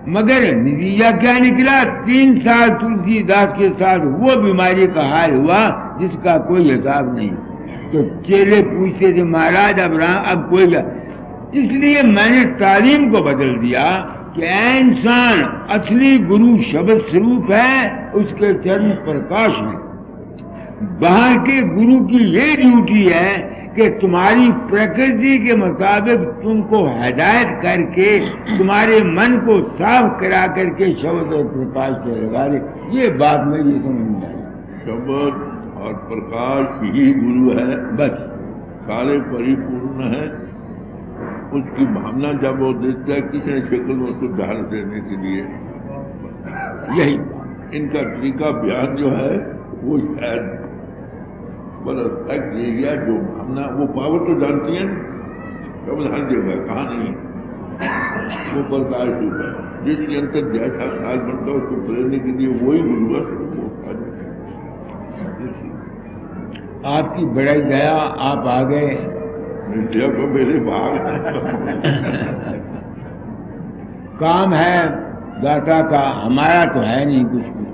मगर नतीजा क्या निकला? 3 साल तुलसीदास के साथ वो बीमारी का हाल हुआ जिसका कोई हिसाब नहीं। तो चेले पूछते थे महाराज अब कोई, इसलिए मैंने तालीम को बदल दिया कि इंसान असली गुरु शब्द स्वरूप है, उसके चरण प्रकाश है। बाहर के गुरु की ये ड्यूटी है कि तुम्हारी प्रकृति के मुताबिक तुमको हिदायत करके तुम्हारे मन को साफ करा करके शब्द और प्रकाश से लगा दे। ये बात मेरी समझ में आई। शब्द और प्रकाश ही गुरु है, बस सारे परिपूर्ण है। उसकी भावना जब वो देता है किसी शक्ल में उसको ढाल देने के लिए, यही इनका तरीका बयान जो है वो शायद बरस तक ये गया। जो भावना वो पावर तो जानती है, कब हर जगह कहा नहीं, वो प्रकाश रूप है। जिसके अंतर जैसा ख्याल बनता है उसको प्रेरने के लिए वही गुरु है। आपकी बड़ाई दया, आप आ गए। तो मेरे भाग काम है दाता का, हमारा तो है नहीं कुछ भी।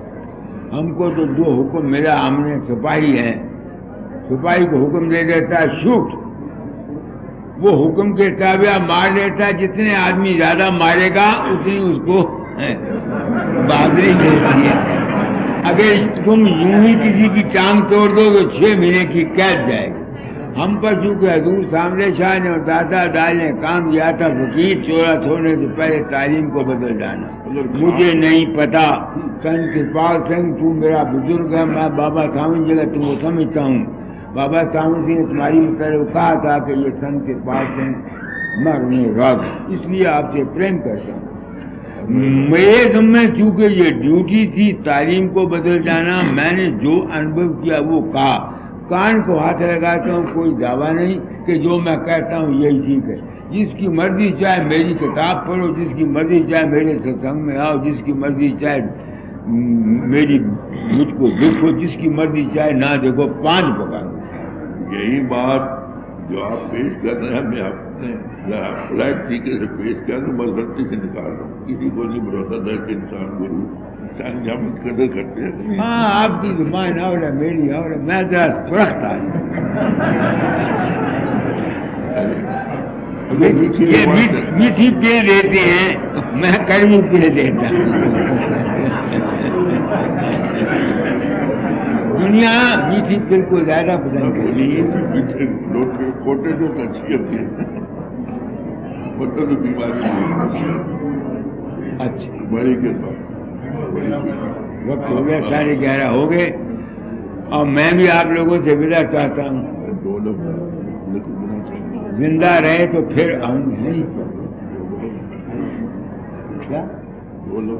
हमको तो दो हुक्म मिला, हमने सिपाही है, सिपाही को हुक्म दे देता है शूट, वो हुक्म के ताबिया मार देता है। जितने आदमी ज्यादा मारेगा उतनी उसको बहादुरी मिलती है। अगर तुम यूं ही किसी की टांग तोड़ दो तो 6 महीने की कैद जाएगी। हम पर चूंकि हजूर सामने शाह ने और दादा डाल ने काम दिया था, फकीर चोरा छोड़ने से पहले तालीम को बदल डालना। मुझे नहीं पता, संत कृपाल सिंह तू मेरा बुजुर्ग है, मैं बाबा सावन जी का तुमको समझता हूँ। बाबा सावन सिंह ने तुम्हारी मतलब कहा था कि ये संत कृपाल सिंह मरने राज, इसलिए आपसे प्रेम करता हूँ। मेरे जिम्मे चूंकि ये ड्यूटी थी तालीम को बदल जाना, मैंने जो अनुभव किया वो कहा। कान को हाथ लगाता हूँ, कोई दावा नहीं कि जो मैं कहता हूँ यही ठीक है। जिसकी मर्जी चाहे मेरी किताब पढ़ो, जिसकी मर्जी चाहे मेरे सत्संग में आओ, जिसकी मर्जी चाहे मेरी मुझको देखो, जिसकी मर्जी चाहे ना देखो, 5 पकाओ। यही बात जो आप पेश कर रहे हैं, मैं अपने फ्लैट तरीके से पेश कर रहा हूँ, बस गलती से निकाल रहा हूँ। किसी को नहीं भरोसा था कि इंसान गुरु इंसान जब कदर करते हैं। हाँ, आपकी जुबान और मेरी और मैं जरा सुरखता ये मीठी पे देते हैं, मैं कड़वी पे देता हूँ। दुनिया मीठी पिल को ज्यादा पसंद करती है। कोटे जो अच्छी होती है, कोटे तो बीमारी अच्छा बड़ी के बाद वक्त हो गया, 11:30 हो गए और मैं भी आप लोगों से विदा चाहता हूँ। 2 लोग जिंदा रहे तो फिर आऊंगे। क्या 2 लोग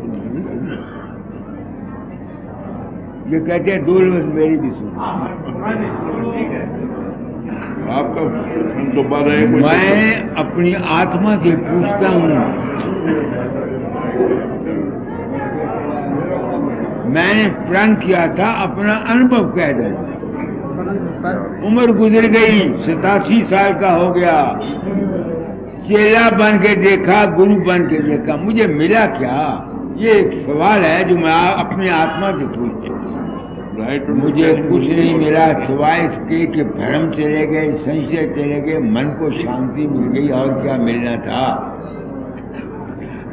ये कहते हैं 2 लफ्ज़ मेरी भी सुन। आपका दोबारा है? मैं अपनी आत्मा से पूछता हूँ, मैंने प्रण किया था अपना अनुभव कह दे। उम्र गुजर गई, 87 साल का हो गया, चेला बन के देखा, गुरु बन के देखा, मुझे मिला क्या? ये एक सवाल है जो मैं अपनी आत्मा से पूछता हूँ। मुझे कुछ नहीं मिला सिवाय इसके कि भ्रम चले गए, संशय चले गए, मन को शांति मिल गई, और क्या मिलना था?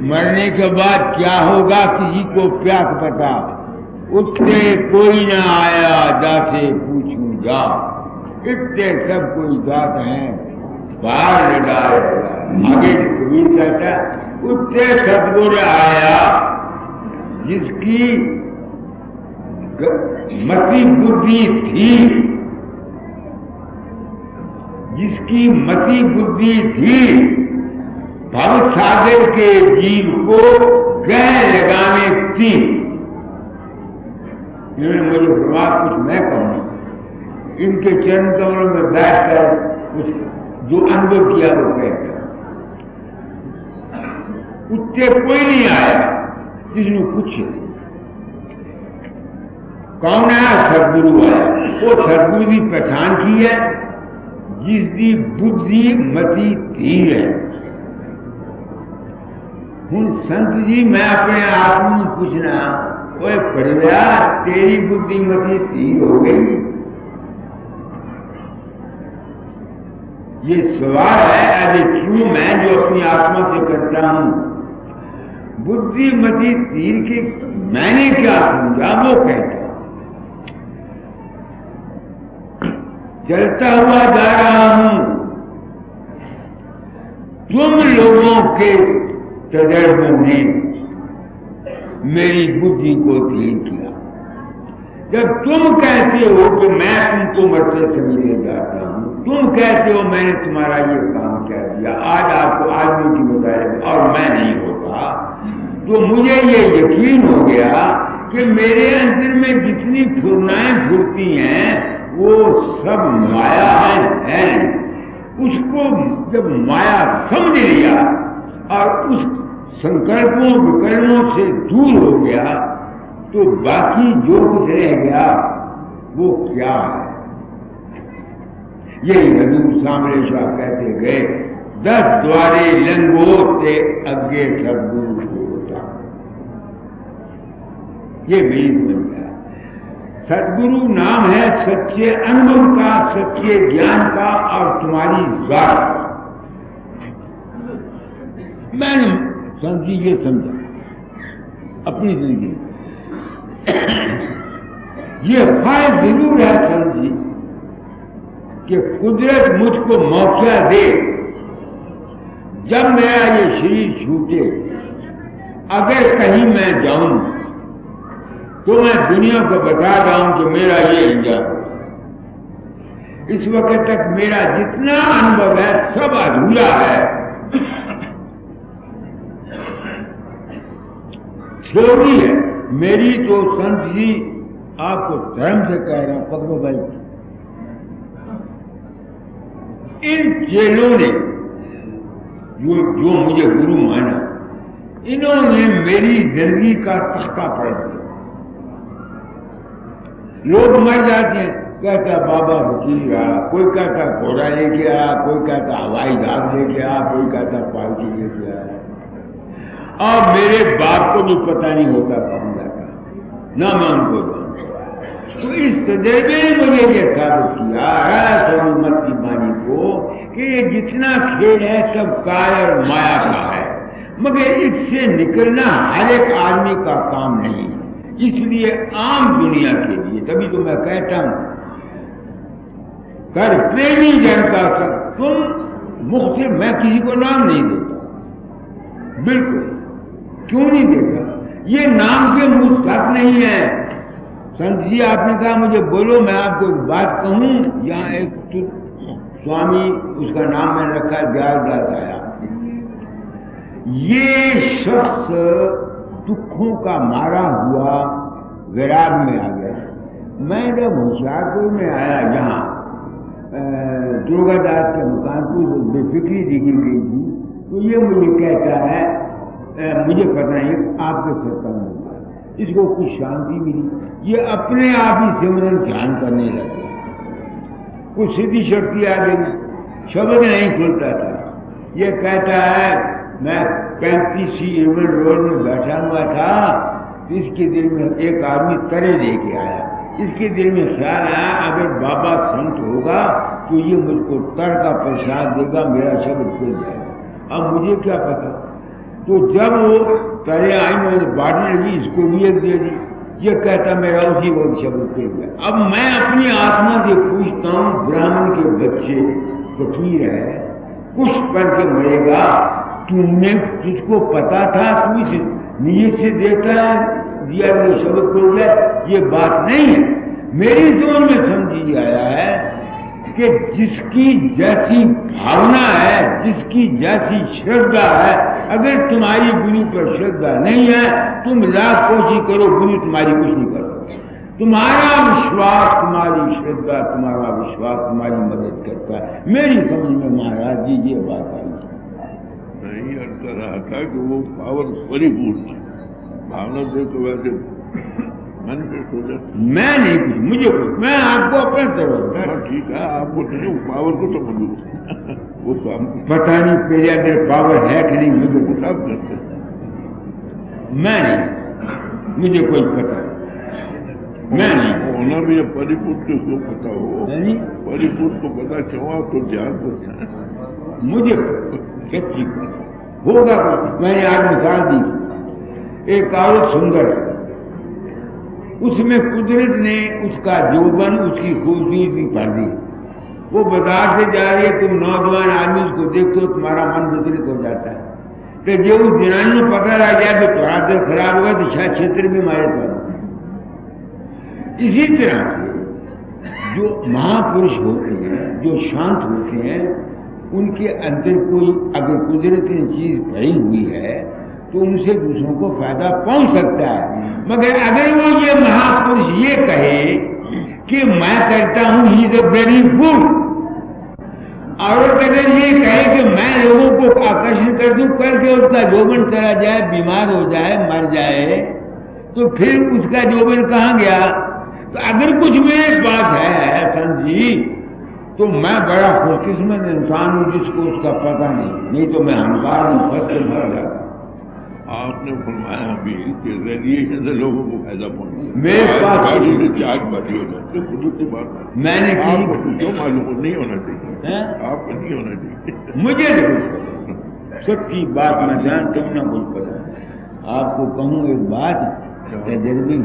मरने के बाद क्या होगा किसी को क्या पता। उठते कोई न आया, जाते पूछूं जा, इतने सब कोई जात हैं, बाहर न डाल। आगे कबीर कहता, उठते सतगुर आया जिसकी मति बुद्धि थी, जिसकी मति बुद्धि थी, भव सागर के जीव को गह लगाने थी। इन्होंने मुझे फरमाया कुछ मैं कहूँ, इनके चरण कमलों में बैठकर कुछ जो अनुभव किया वो कहता। उत्ते कोई नहीं आया जिसने पूछे कौन है? सदगुरु आया। वो सदगुरु की पहचान की है जिसकी बुद्धि मति धीर है। हूँ संत जी मैं अपने आप में पूछना, ओए पढ़िया तेरी बुद्धि मति धीर हो गई? ये सवाल है एज ए ट्रू मैन जो अपनी आत्मा से करता हूं। बुद्धि मति धीर के मैंने क्या समझा वो कहता। चलता हुआ जा रहा हूं। तुम लोगों के तजर्बों ने मेरी बुद्धि को धीर किया। जब तुम कहते हो कि मैं तुमको मरते समय ले जाता हूं, तुम कहते हो मैंने तुम्हारा ये काम कह दिया, आज आपको आदमी की बताए और मैं नहीं होता, तो मुझे ये यकीन हो गया कि मेरे अंदर में जितनी फुरनाएं फुरती हैं वो सब माया है। उसको जब माया समझ लिया और उस संकल्पों विकल्पों से दूर हो गया, तो बाकी जो कुछ रह गया वो क्या है? यही हजूर सामने शाह कहते गए, 10 द्वारे लंगोट से अगे सदगुरु होता। ये मेरी समझ गया। सदगुरु नाम है सच्चे अनुभव का, सच्चे ज्ञान का और तुम्हारी जात का। मैंने समझी ये समझा अपनी जिंदगी। ये फायदा जरूर है समझी कि कुदरत मुझको मौका दे, जब मेरा ये शरीर छूटे, अगर कहीं मैं जाऊं तो मैं दुनिया को बता दूं कि मेरा ये अंजाम। इस वक्त तक मेरा जितना अनुभव है सब अधूरा है। थ्योरी है मेरी, तो संत जी आपको धर्म से कह रहा हूं, पकड़ो भाई। इन चेलों ने जो मुझे गुरु माना, इन्होंने मेरी जिंदगी का तख्ता पलट दिया। लोग मर जाते हैं, कहता बाबा वकील रहा, कोई कहता घोड़ा लेके आया, कोई कहता हवाई जहाज लेके आया, कोई कहता पालकी लेके आया, और मेरे बाप को भी पता नहीं होता कौन जाता, ना मैं उनको जानता। तो इस तजर्बे ने मुझे ये साबित किया स्वामी मत की वाणी को कि ये जितना खेल है सब काल और माया का है, मगर इससे निकलना हर एक आदमी का काम नहीं है। इसलिए आम दुनिया के लिए, तभी तो मैं कहता हूं कर प्रेमी जन का तुम मुख्तलिफ, मैं किसी को नाम नहीं देता, बिल्कुल क्यों नहीं देता, ये नाम के मुस्तहक नहीं है। संत जी आपने कहा मुझे बोलो, मैं आपको एक बात कहूं। यहाँ एक स्वामी, उसका नाम मैंने रखा दयालदास आया। ये शख्स दुखों का मारा हुआ विराग में आ गया। मैं जब होशियारपुर में आया, जहाँ दुर्गादास के मकान को बेफिक्री दिखी गई थी, तो ये मुझे कहता है, मुझे पता नहीं आपके सत्संग में इसको कुछ शांति मिली, ये अपने आप ही सिमरन ध्यान करने लगे, कुछ सीधी शक्ति आ गई, शब्द नहीं खुलता था। ये कहता है मैं 35 इरविन रोड में बैठा हुआ था, इसके दिल में एक आदमी तरे लेके आया। इसके दिल में ख्याल आया अगर बाबा संत होगा तो ये मुझको तर का प्रसाद देगा, मेरा शब्द खुल जाएगा। अब मुझे क्या पता, तो जब वो तरे आई मैंने बांटने लगी, इसको भी एक दे दी। ये कहता मेरा उसी वक्त शब्द खुल गया। अब मैं अपनी आत्मा से पूछता हूँ, ब्राह्मण के बच्चे फकीर है, कुछ पढ़ के मरेगा, तुमने तुझको पता था, तू इस नीयत से देता है, दिया वो शब्द खुल गया, ये बात नहीं है। मेरी समझ में समझी आया है कि जिसकी जैसी भावना है, जिसकी जैसी श्रद्धा है, अगर तुम्हारी गुरु पर श्रद्धा नहीं है, तुम लाख कोशिश करो, गुरु तुम्हारी कुछ नहीं कर सकता। तुम्हारा विश्वास, तुम्हारी श्रद्धा, तुम्हारा विश्वास तुम्हारी मदद करता है। मेरी समझ में महाराज जी ये बात आई। नहीं अर्थ कर रहा था कि वो पावर परिपूर्ण भावना से तो वैसे मैनिफेस्ट हो जाती। मैं नहीं कुछ, मुझे कुछ, मैं आपको अपने तरफ, ठीक है, आपको तो पावर को समझो, वो तो हम पता नहीं मेरे अंदर पावर है कि नहीं, मुझे कुछ सब करते हैं। मैं नहीं, मुझे कोई पता नहीं, मैं नहीं। होना भी परिपूर्ण को पता हो, नहीं परिपूर्ण को पता क्यों, आप तो ध्यान करते हैं। मुझे सच्ची होगा कुछ। मैंने आज मिसाल दी, एक औरत सुंदर है, उसमें कुदरत ने उसका यौवन, उसकी खूबसूरती भर दी, वो बाजार से जा रही है, तुम नौजवान आदमी उसको देखते हो, तुम्हारा मन विचलित हो जाता है कि जो उस जनानी को पता लग जाए तो थोड़ा दिल खराब होगा तो शायद क्षेत्र भी मारे पड़े। इसी तरह से जो महापुरुष होते हैं, जो शांत होते हैं, उनके अंदर कोई अगर कुदरती चीज भरी हुई है तो उनसे दूसरों को फायदा पहुंच सकता है। मगर अगर वो ये महापुरुष ये कहे कि मैं करता हूं he is a bloody fool, और अगर ये कहे कि मैं लोगों को आकर्षण कर दूं, करके उसका जोबन चला जाए, बीमार हो जाए, मर जाए, तो फिर उसका जोबन कहाँ गया? तो अगर कुछ मेरे पास है संत जी, तो मैं बड़ा खुशकिस्मत इंसान हूं जिसको उसका पता नहीं तो मैं अहंकार में फंस के मर जाता। आपने फरमाया भी कि रेडिएशन से लोगों को फायदा पहुंचा, मेरे पास गाड़ी से चार्ज बाजी हो जाती है, कुदरती बात है। मैंने आपको क्यों मालूम नहीं होना चाहिए, है? आपको नहीं होना चाहिए। मुझे तो कुछ पता, सबकी बात मैं जानता हूं ना कुछ पता। आपको कहूँ एक बात तजर्बे,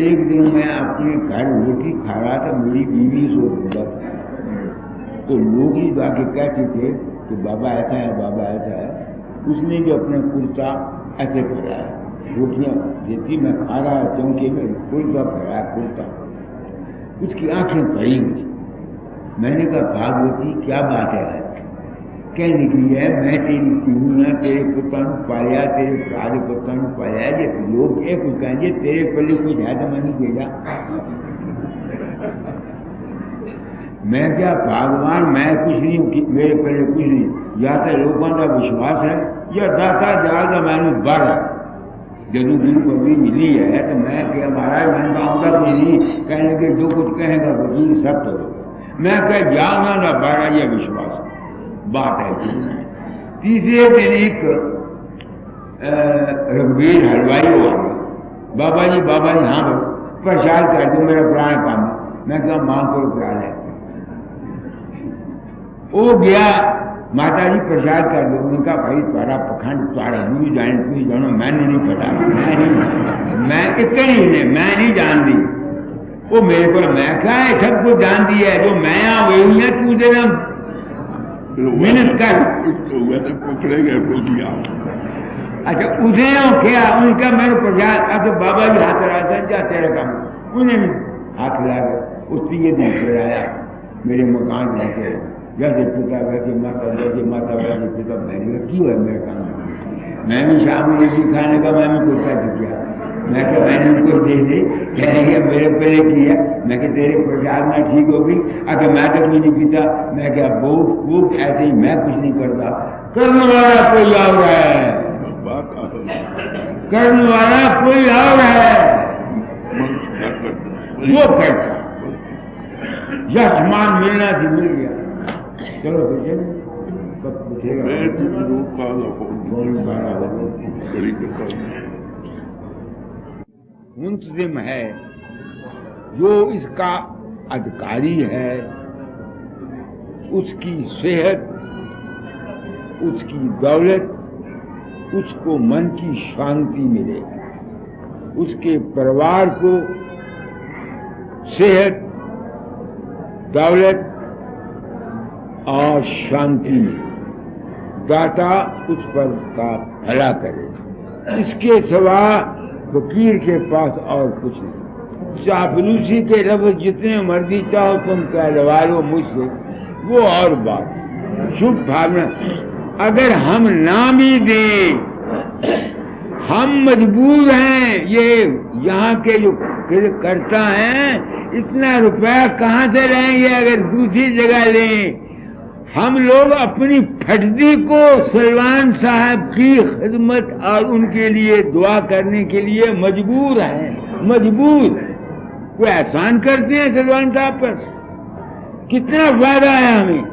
एक दिन मैं अपने घर रोटी खा रहा था, मेरी बीवी सो रहा था, तो लोग ही जाके कहते थे कि बाबा ऐसा है, बाबा ऐसा है। उसने भी अपना कुर्ता ऐसे फैलाया, रोटियां देती, मैं खा रहा चौंके में, कुर्ता फैलाया कुर्ता, उसकी आंखें भरी हुई। मैंने कहा भागवती क्या बात है? कहने की है मैं तेरी तीनिया तेरे पुत्र पालिया, तेरे सारे पुत्र पालिया, जे लोग एक कहेंगे तेरे पल्ले कोई ज्यादा नहीं देगा। मैं क्या भगवान, मैं कुछ नहीं हूँ, मेरे पहले कुछ नहीं, या तो लोगों का विश्वास है या दाता ज्यादा मैंने बढ़ जरूर दिन को भी मिली है, तो मैं क्या महाराज मैंने आऊंगा कुछ नहीं, कहने के जो कुछ कहेगा वकील सब तो होगा। मैं कह जाऊंगा ना बड़ा, यह विश्वास बात है। तीसरे दिन एक रघुवीर हलवाई हुआ, बाबा जी हाँ प्रसाद कर दो, मेरा पुराना काम है। मैं कहा मां को प्यार है। वो गया, माता जी प्रसाद कर दो। उनका भाई तुम्हारा पखंड, तुम्हारा भी जाने तुम जानो, मैंने नहीं पता, मैं इतने ही नहीं, मैं नहीं जानती। वो मेरे को मैं क्या है, सबको जानती है, जो मैं यहाँ वही है, तू देना मिनट कर पकड़े गए बोल दिया। अच्छा उसे क्या उनका मैंने प्रसाद, अच्छा बाबा जी हाथ लगा जा तेरा काम, उन्हें भी हाथ लगा गए। उसकी ये दिन फिर आया मेरे मकान में, जैसे पिता वैसे माता, जैसे माता वैसे पिता। मैंने कहा क्यों है मेरे काम? मैं भी शाम में भी खाने का मैं भी कुर्ता चुकिया। मैं क्या मैंने उनको दे दे, कहने के मेरे पहले किया। मैं क्या तेरे प्रसाद में ठीक होगी? अगर मैं तो कुछ नहीं पीता। मैं क्या बहुत ऐसे ही मैं कुछ नहीं करता, करने वाला कोई और है, करने वाला कोई और है, वो करता। यशमान मिलना थी, मिल गया। चलो मुंतजिम है जो इसका अधिकारी है, उसकी सेहत, उसकी दौलत, उसको मन की शांति मिले, उसके परिवार को सेहत, दौलत और शांति मिले, दाता उस पर का भला करे। इसके सिवा फकीर के पास और कुछ नहीं। चापलूसी के लफ्ज़ जितने मर्जी चाहो तुम कहलवा लो मुझसे, वो और बात। शुभ भावना अगर हम ना भी दें, हम मजबूर हैं। ये यहाँ के जो करता है, इतना रुपया कहाँ से लाएंगे अगर दूसरी जगह लें? हम लोग अपनी फटदी को सलमान साहब की खिदमत और उनके लिए दुआ करने के लिए मजबूर हैं, मजबूर। कोई एहसान करते हैं सलमान साहब पर, कितना फायदा है हमें।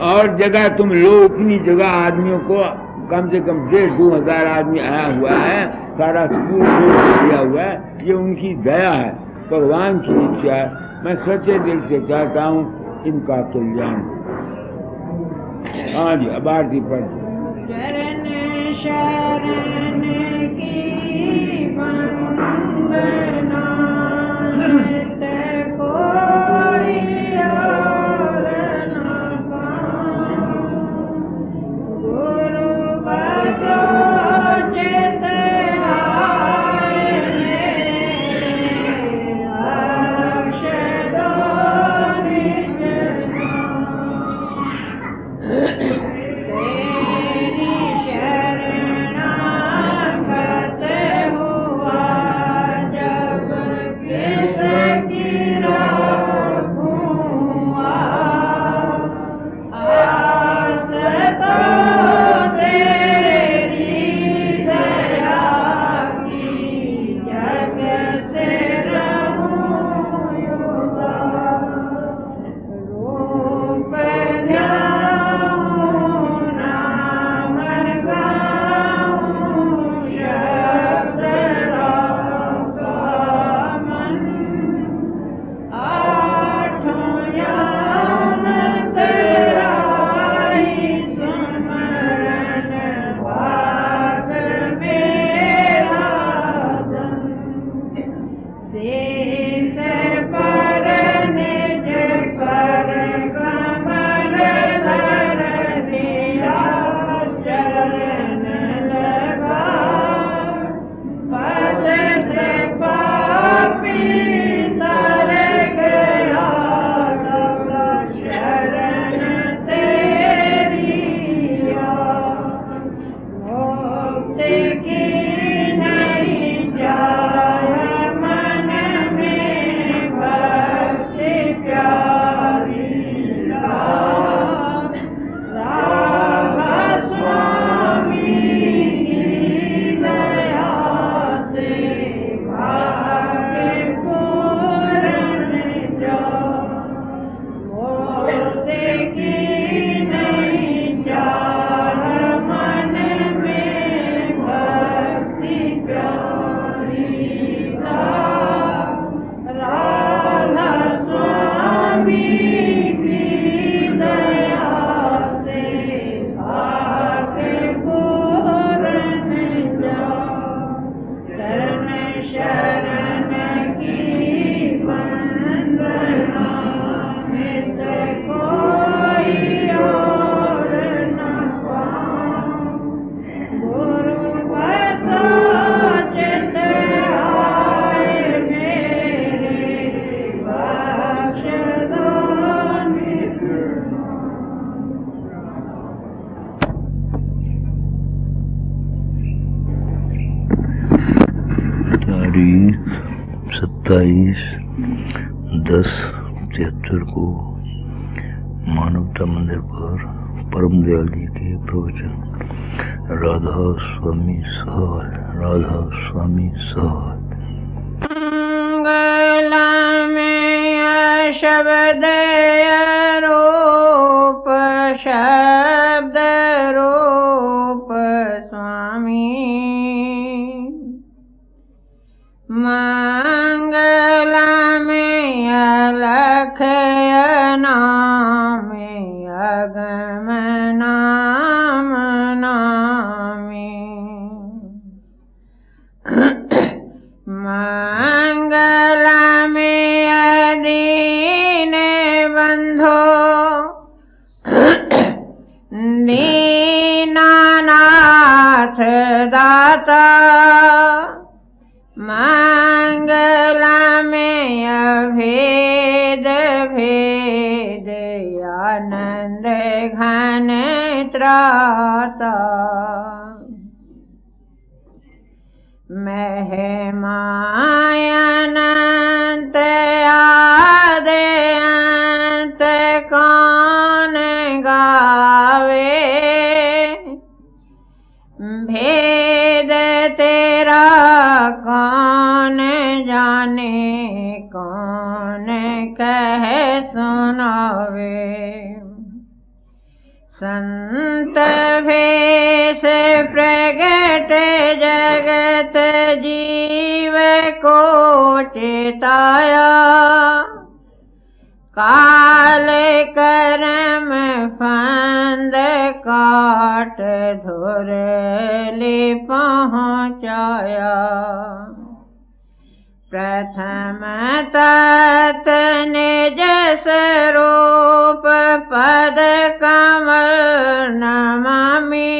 और जगह तुम लो, इतनी जगह आदमियों को, कम से कम 1,500-2 हजार आदमी आया हुआ है, सारा स्कूल दिया हुआ है। ये उनकी दया है, भगवान की इच्छा है। मैं सच्चे दिल से चाहता हूँ इनका कल्याण। हाँ जी, अब आरती पर चरण शरण की वंदना, नित कोई 27/10/73 को मानवता मंदिर पर परम दयाल जी के प्रवचन। राधा स्वामी सहाय, राधा स्वामी सहाय। मंगला में शब्द रूप, शब्द रूप स्वामी। मंगला में अलख नाम, अगम नाम नामी। मंगला में दीन बंधो, दीनानाथ दाता। मंगला में अभेद भेद, आनंद घन त्राता। महिमायनंत आदि अंत कौन गावे। भेद तेरा कौन जाने, कौन कह सुनावे। संत भेष प्रगट जगत जीव को चिताया। काल कर्म फंद काट धुर ले पहुँचाया। प्रथम तत् निज स्वरूप पद कमल नमामि।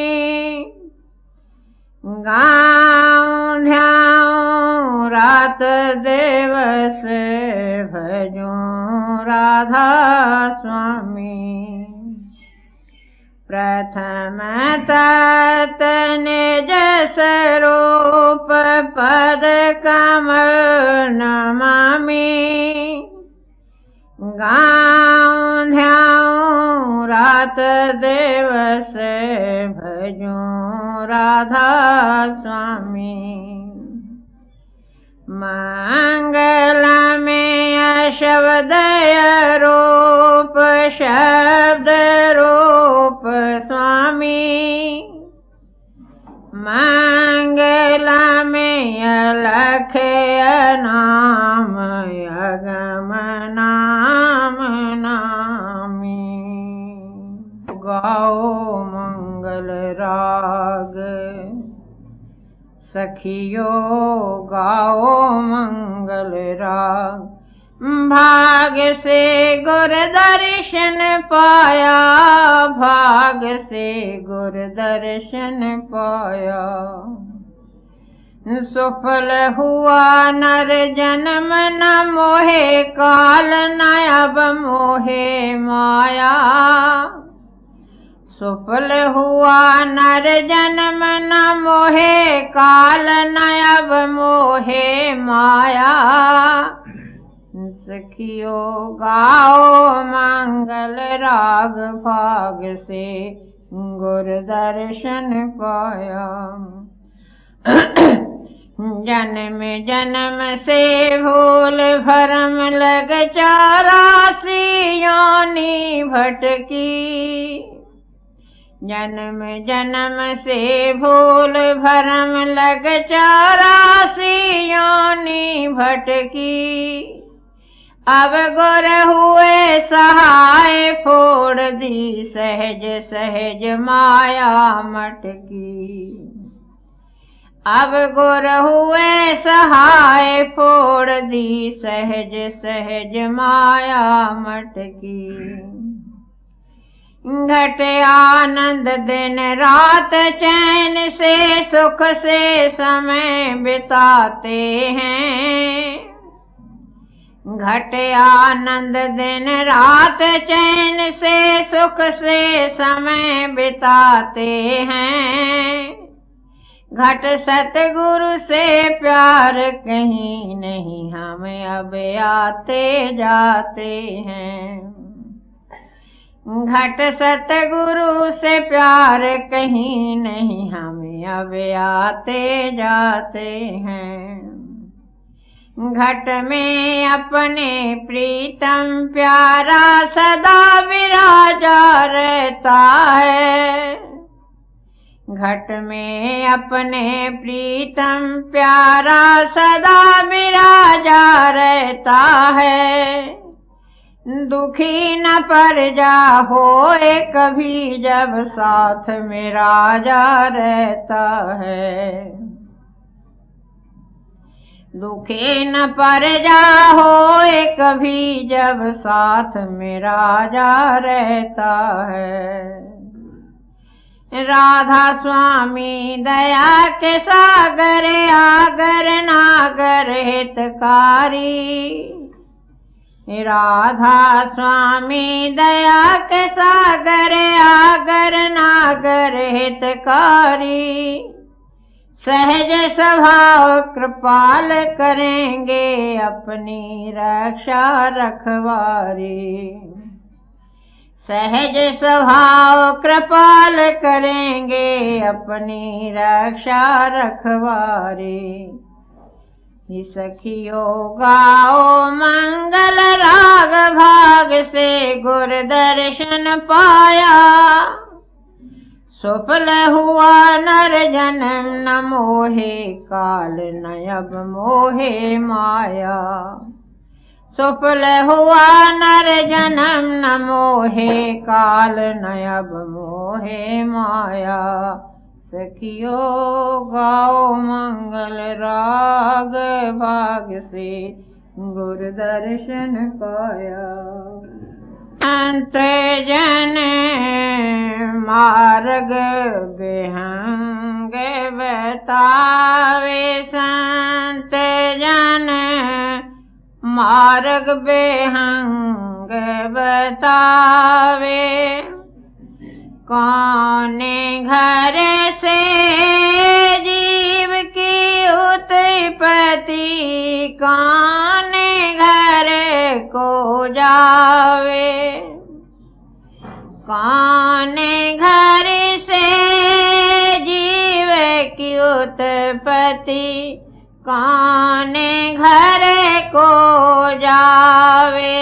गाऊं ध्याऊं रात दिवस भजूं राधा स्वामी। प्रथम तत् निज स्वरूप पद कमल नमामि। गाऊं ध्याऊं रात दिवस भजूं राधा स्वामी। मंगला में शब्द रूप, शब्द रूप स्वामी। मंगला में अलख नाम, अगम नाम नामी। गाओ मंगल राग सखियो, गाओ मंगल राग। भाग से गुर दर्शन पाया, भाग से गुर दर्शन पाया। सुफल हुआ नर जन्म न मोहे काल, न अब मोहे माया। सुफल हुआ नर जन्म न मोहे काल, न अब मोहे माया। सखियो गाओ मंगल राग, भाग से गुर दर्शन पाया। जन्म जन्म से भूल भरम लग 84 योनि भटकी। जन्म जन्म से भूल भरम लग 84 योनि भटकी। अब गुर हुए सहाय, फोड़ दी सहज सहज माया मटकी। अब गुर हुए सहाय, फोड़ दी सहज सहज माया मटकी। घटे आनंद दिन रात चैन से, सुख से समय बिताते हैं। घटे आनंद दिन रात चैन से, सुख से समय बिताते हैं। घट सतगुरु से प्यार कहीं नहीं, हम अब आते जाते हैं। घट सतगुरु से प्यार कहीं नहीं, हम अब आते जाते हैं। घट में अपने प्रीतम प्यारा सदा विराजा रहता है। घट में अपने प्रीतम प्यारा सदा विराजा रहता है। दुखी न प्रजा होए कभी जब साथ में राजा रहता है। दुखी न प्रजा होए कभी जब साथ में राजा रहता है। राधा स्वामी दया के सागर आगर नागर हितकारी। राधा स्वामी दया के सागर आगर नागर हितकारी। सहज स्वभाव कृपाल करेंगे अपनी रक्षा रखवारी। सहज स्वभाव कृपाल करेंगे अपनी रक्षा रखवारी। सखियो गाओ मंगल राग भाग से गुर दर्शन पाया। सफल हुआ नर जन्म न मोहे काल न अब मोहे माया। सफल हुआ नर जन्म न मोहे काल न अब मोहे माया। सखियो गाओ मंगल राग भाग से गुर दर्शन पाया। अंत जन मार्ग विहंग बतावे। संत जन मार्ग विहंग बतावे। कौन घर से जीव की उत्पत्ति कौन घर को जावे। कौन घर से जीव की उत्पत्ति कौन घर को जावे।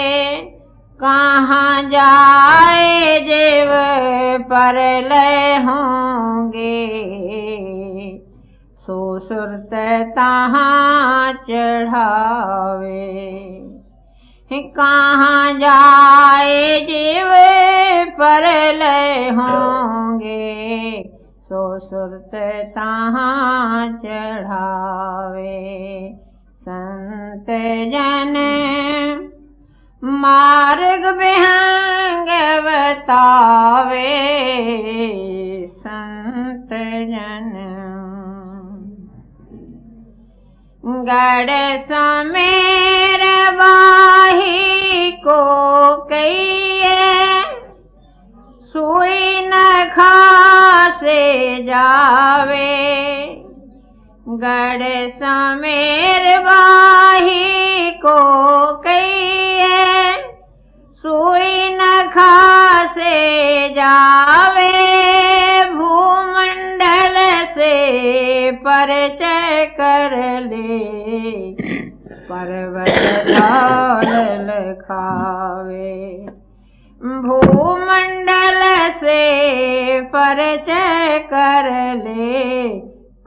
कहाँ जाए जीव परलय होंगे। सो सुरत तहाँ चढ़ावे। कहाँ जाए जीव परलय होंगे। सो सुरत तहाँ चढ़ावे। संत जन मार्ग विहंग बतावे। संत जन गढ़ समेर बाही को कहिए। सुई न खासे जावे। गढ़ समेर बाही को कहिए। सुई न खासे जावे। भूमंडल से परिचय कर ले। पर्वत डाल खावे। भूमंडल से परिचय कर ले।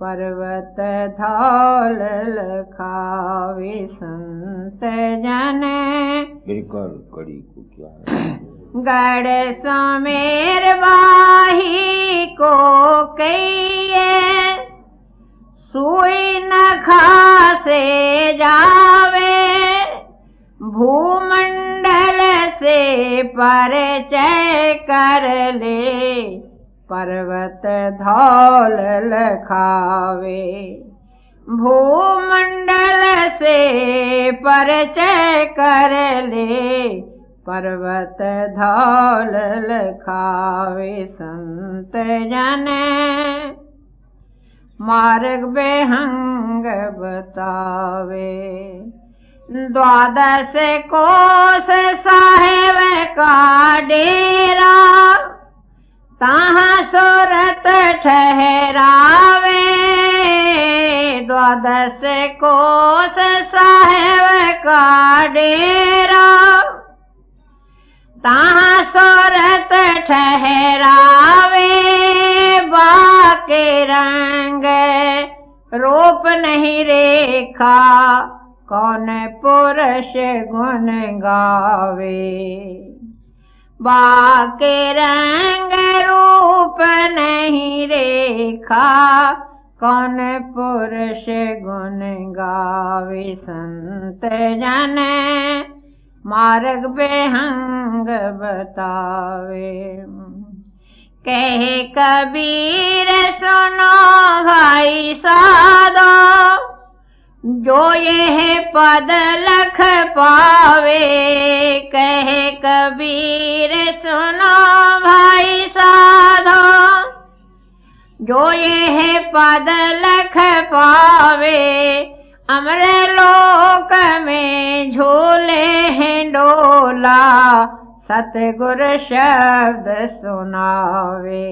पर्वत धौल खावे। संत जन बिल्कुल कड़ी को क्या है। गढ़ समेर बाही को कहिए। सुई न खासे जावे। भूमंडल से परिचय कर ले। पर्वत धौल खावे। भूमंडल से परिचय कर ले। पर्वत धौल खावे। संत जन मार्ग बेहंग बतावे। 12 कोस साहेब का डेरा, ताहाँ सूरत ठहरावे। 12 कोस साहेब का डेरा, ताहाँ सूरत ठहरावे। बाके रंग रूप नहीं रेखा, कौन पुरुष गुण गावे। बाके रंग रूप नहीं रेखा, कौन पुरुष गुण गावे। संत जन मार्ग बेहंग बतावे। कहे कबीर सुनो भाई साधो, जो यह पद लख पावे। कहे कबीर सुनो भाई साधो, जो यह पद लख पावे। अमर लोक में झूले हैं डोला, सतगुर शब्द सुनावे।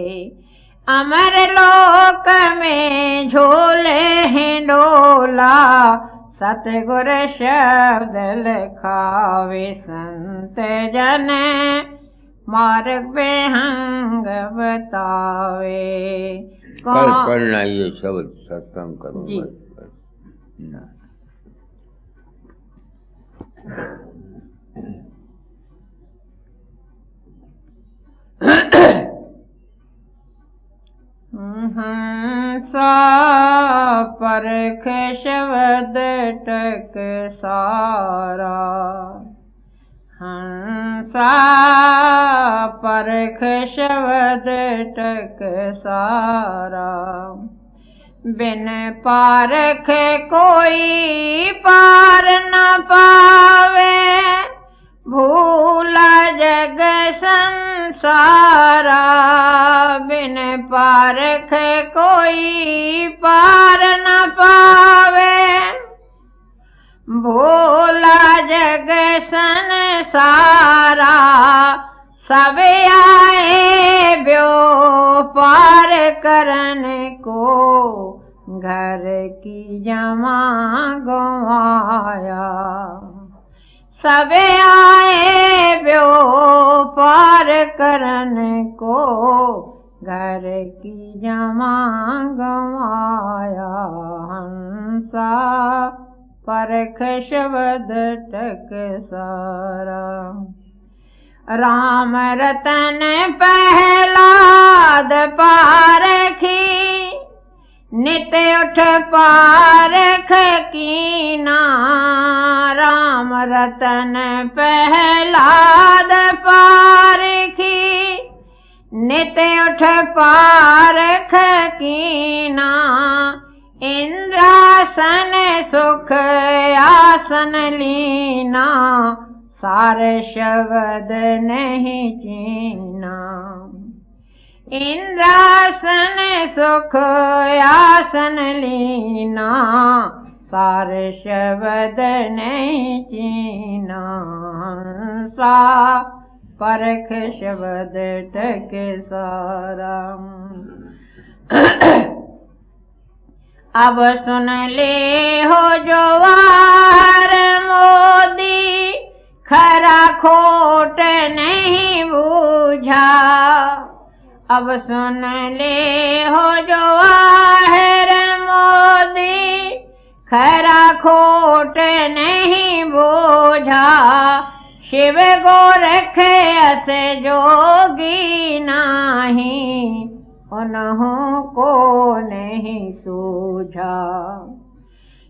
अमर लोक में झूले हैं डोला, सतगुर शब्द लिखावे। संत जन मार्ग बेहंग बतावे। कल पढ़ना ये शब्द सत्संग करो जी। ना। हंसा परख शब्द टक सारा, हंसा परख शब्द टक सारा। बिन पारख कोई पार न पावे, भूला जग संसारा। बिन पारख कोई पार न पावे, भूला जग संसारा। सब आए ब्यो पार करन को, घर की जमा गंवाया। सब आए ब्यो पार करन को, घर की जमा गंवाया। हंसा परख शब्द टक सारा। राम रतन पहलाद पारखी, नित उठ पारख कीना। राम रतन पहलाद पारखी, नित उठ पारख कीना। इंद्रासन सुख आसन लीना, सार शब्द नहीं चीना। इंद्रासन सुख आसन लीना, सार शब्द नहीं चीना। हंसा परख शब्द टक सारा। अब सुन ले हो जो वार मोदी, खरा खोट नहीं बूझा। अब सुन ले हो जो वार मोदी, खरा खोट नहीं बूझा। शिव गोरख अस जोगी नाही, उन्हों को नहीं सूझा।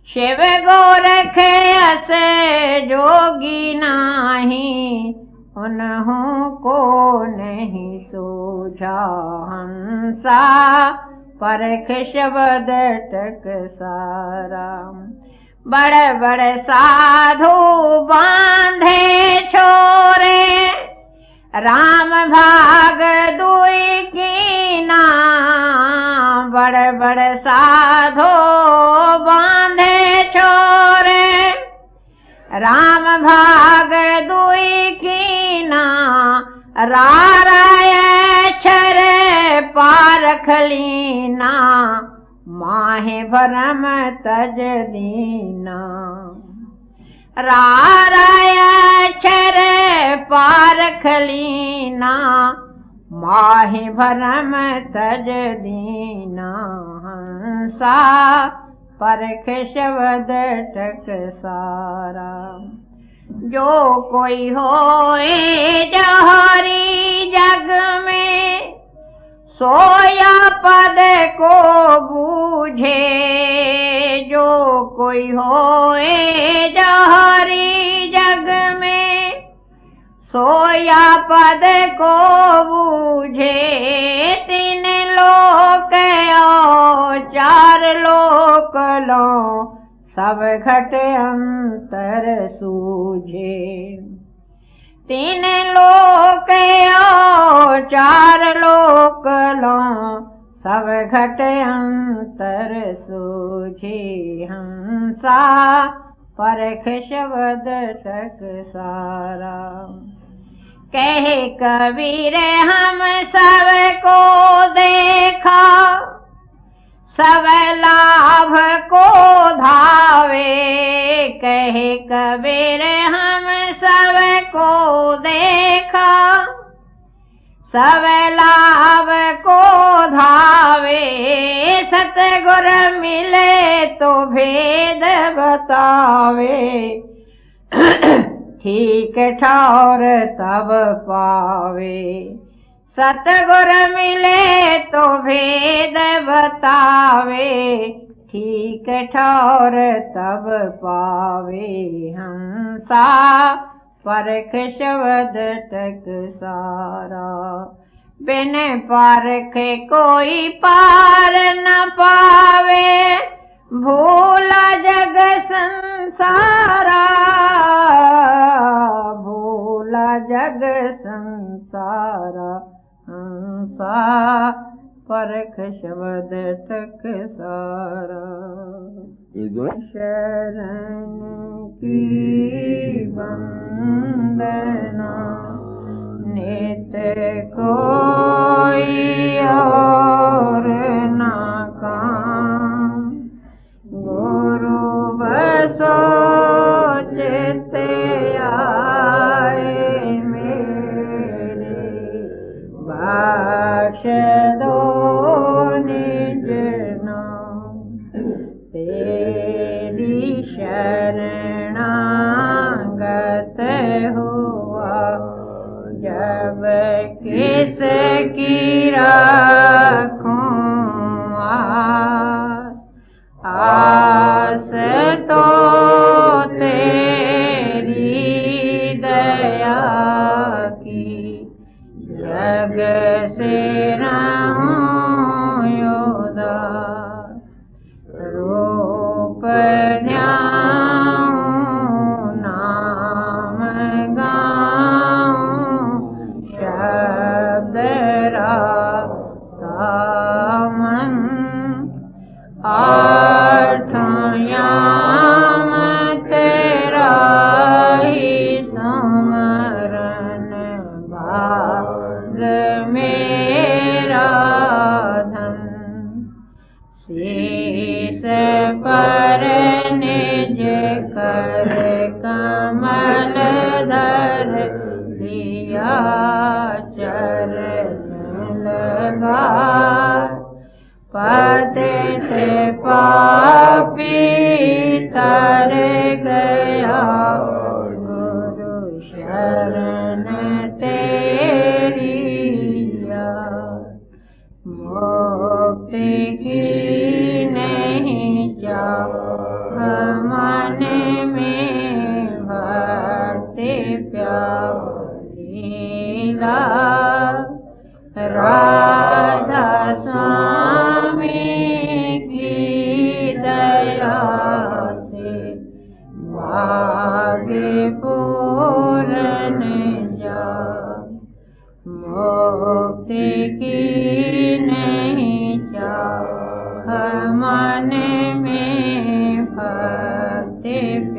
शिव गोरख अस जोगी नाही, उन्हों को नहीं सूझा। हंसा परख शब्द टक सारा। बड़े बड़े साधु बांधे छोरे, राम भाग दुई कीना। बड़े बड़े साधो बांधे छोरे, राम भाग दुई कीना राराय छरे पारख लीना, माहे भरम तज दीना। राराय छरे पारख लीना, माहे भरम तज दीना। हंसा परख शब्द टकसारा, जो कोई होए जहरी जग में, सोया पद को बूझे। जो कोई होए जहरी जग में, सोया पद को बूझे। तीन लोक और चार लोक लो, सब घट अंतर सूझे। तीन लोक और चार लोक लो, सब घट अंतर सूझे। हंसा परख शब्द टकसारा, कहे कबीर हम सब को देखा, सब लाभ को धावे। कहे कबीर हम सब को देखा, सब लाभ को धावे। सतगुर मिले तो भेद बतावे, ठीक ठौर तब पावे। सतगुर मिले तो भेद बतावे, ठीक ठौर तब पावे। हंसा परख शब्द टकसारा, बिन पारख कोई पार न पावे। भूला जग संसारा, भूला जग संसारा। हंसा परख शब्द टकसारा, शरण की वंदना नित कोई और न काम। गुरु बसो चित आए मेरे, बख्श दो निज नाम। तेरी शरणागत हुआ, जब किस की रखूं आस। तो तेरी दया की, जग से रहूं उदास। रूप ध्याऊं नाम गाऊं, शब्द राता मन। याम तेरा ही स्मरण, भाग मेरा धन। शीस पर निज कर कमल धर दिया, चरण लगा पतित पापी तर गया। गुरु शरण तेरी मुक्ति की नहीं चाह मन में।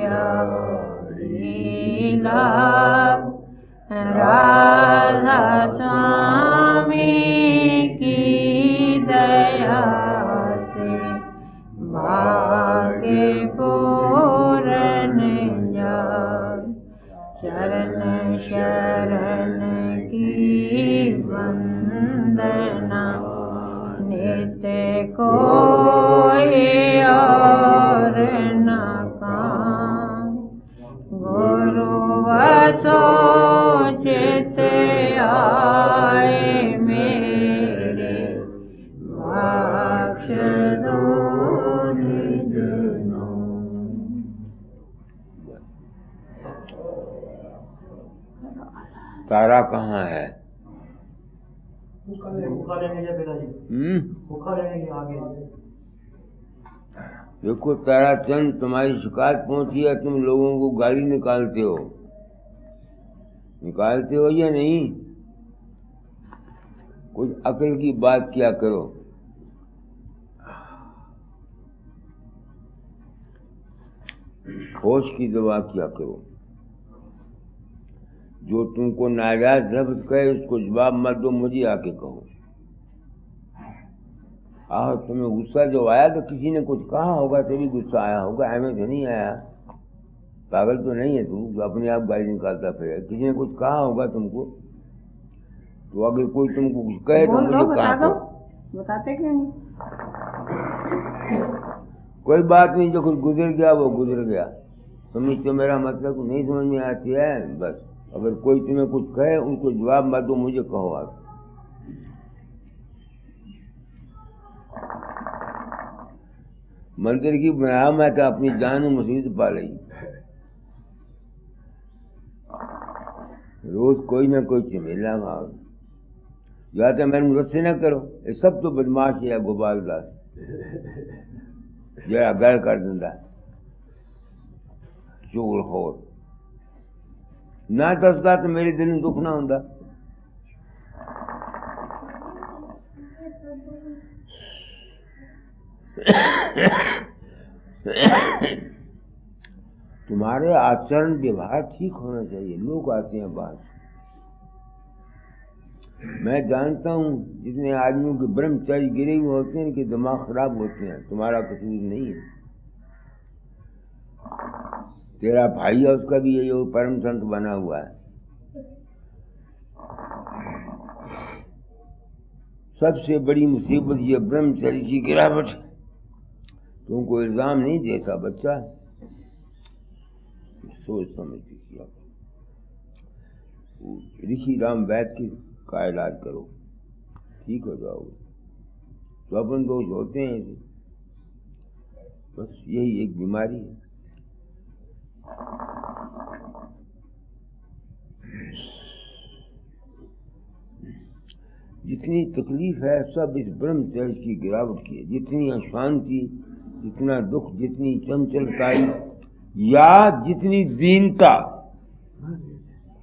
प्यारी लाग राधा स्वामी की दया से भाग्य पूरन जाग चरण शरण की वंदना नित्य कोई और न काम गुरु वसोचित आए मेरे बख्श दो निज नाम। तारा कहाँ है? देखो ताराचंद, तुम्हारी शिकायत पहुंची है, तुम लोगों को गाली निकालते हो या नहीं? कुछ अकल की बात किया करो। होश की दवा किया करो। जो तुमको नाजायज लफ्ज कहे उसको जवाब मत दो, मुझे आके कहो। तुम्हें गुस्सा जो आया तो किसी ने कुछ कहा होगा तभी गुस्सा आया होगा, हमें तो नहीं आया। पागल तो नहीं है तू जो अपने आप गाली निकालता फिर। किसी ने कुछ कहा होगा तुमको, तो अगर कोई तुमको कुछ कहे तो मुझे कहा दो। बताते क्यों नहीं? कोई बात नहीं, जो कुछ गुजर गया वो गुजर गया। तुम्हें तो मेरा मतलब नहीं समझ में आती है। बस अगर कोई तुम्हें कुछ कहे उनको जवाब मत दो, मुझे कहो। आप मंदिर की बनाया मैं तो अपनी जान मसीद पा रही। रोज कोई ना कोई झमेला मार, या तो मैंने मुझसे न करो। ये सब तो बदमाश है गोपाल दास, जरा गल कर दिंदा चोर होर ना दसदा तो मेरे दिल में दुख ना होंदा। तुम्हारे आचरण व्यवहार ठीक होना चाहिए। लोग आते हैं बाहर, मैं जानता हूँ जितने आदमियों के ब्रह्मचारी गिरे हुए होते हैं इनके दिमाग खराब होते हैं। तुम्हारा कसूर नहीं है। तेरा भाई है उसका भी यही परम संत बना हुआ है। सबसे बड़ी मुसीबत ये ब्रह्मचर्य की गिरावट है। तुमको इल्जाम नहीं देता बच्चा, सोच समझ के किया। ऋषि राम वैद्य का इलाज करो, ठीक हो जाओगे। तो अपन दोष होते हैं, बस यही एक बीमारी है। जितनी तकलीफ है सब इस ब्रह्मचर्य की गिरावट की है। जितनी अशांति, जितना दुख, जितनी चंचलताई या जितनी दीनता,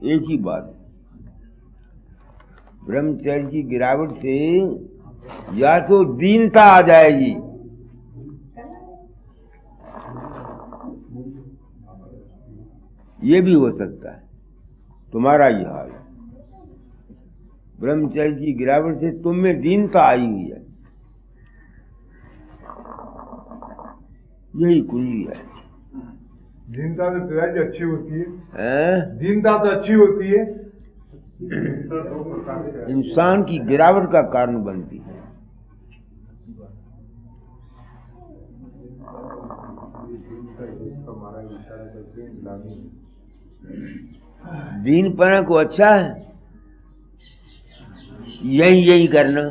एक ही बात। ब्रह्मचर्य की गिरावट से या तो दीनता आ जाएगी, ये भी हो सकता है। तुम्हारा ही हाल है। ब्रह्मचर्य की गिरावट से तुम में दीनता आई हुई है, यही कुंजी है। दीनता तो पिताजी अच्छी होती है। दीनता तो अच्छी होती है, इंसान की गिरावट का कारण बनती है। दीनपना को अच्छा है यही करना,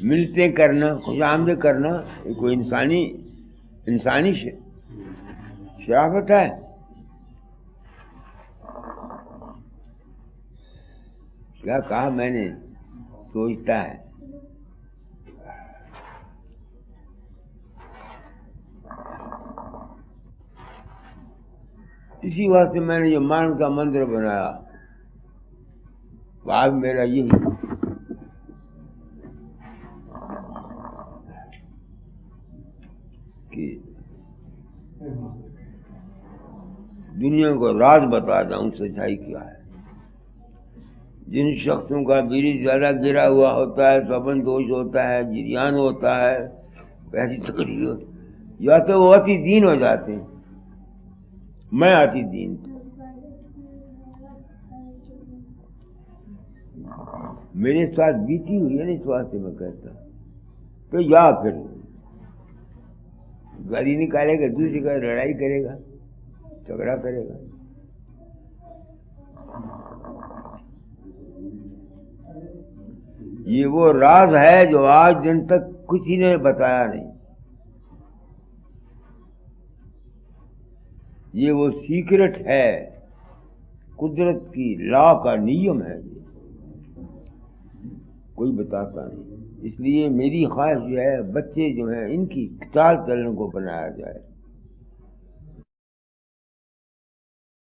मिलते करना, खुशामद करना, कोई इंसानी शराफत है। क्या कहा मैंने, सोचता है। इसी वास्ते मैंने ये मान का मंत्र बनाया। भाग मेरा यही कि दुनिया को राज बता दूं सच्चाई क्या है। जिन शख्सों का बीज ज्यादा गिरा हुआ होता है, स्वपन दोष होता है, जिरियान होता है, ऐसी तकलीफ, या तो वो अति दीन हो जाते हैं। मैं अति दीन था, मेरे साथ बीती हुई है, इस वास्ते मैं कहता। तो या फिर गाली निकालेगा, दूसरी का लड़ाई करेगा, झगड़ा करेगा। ये वो राज है जो आज दिन तक किसी ने बताया नहीं। ये वो सीक्रेट है, कुदरत की लॉ का नियम है, ये कोई बताता नहीं। इसलिए मेरी ख्वाहिश जो है, बच्चे जो हैं इनकी चाल चलन को बनाया जाए।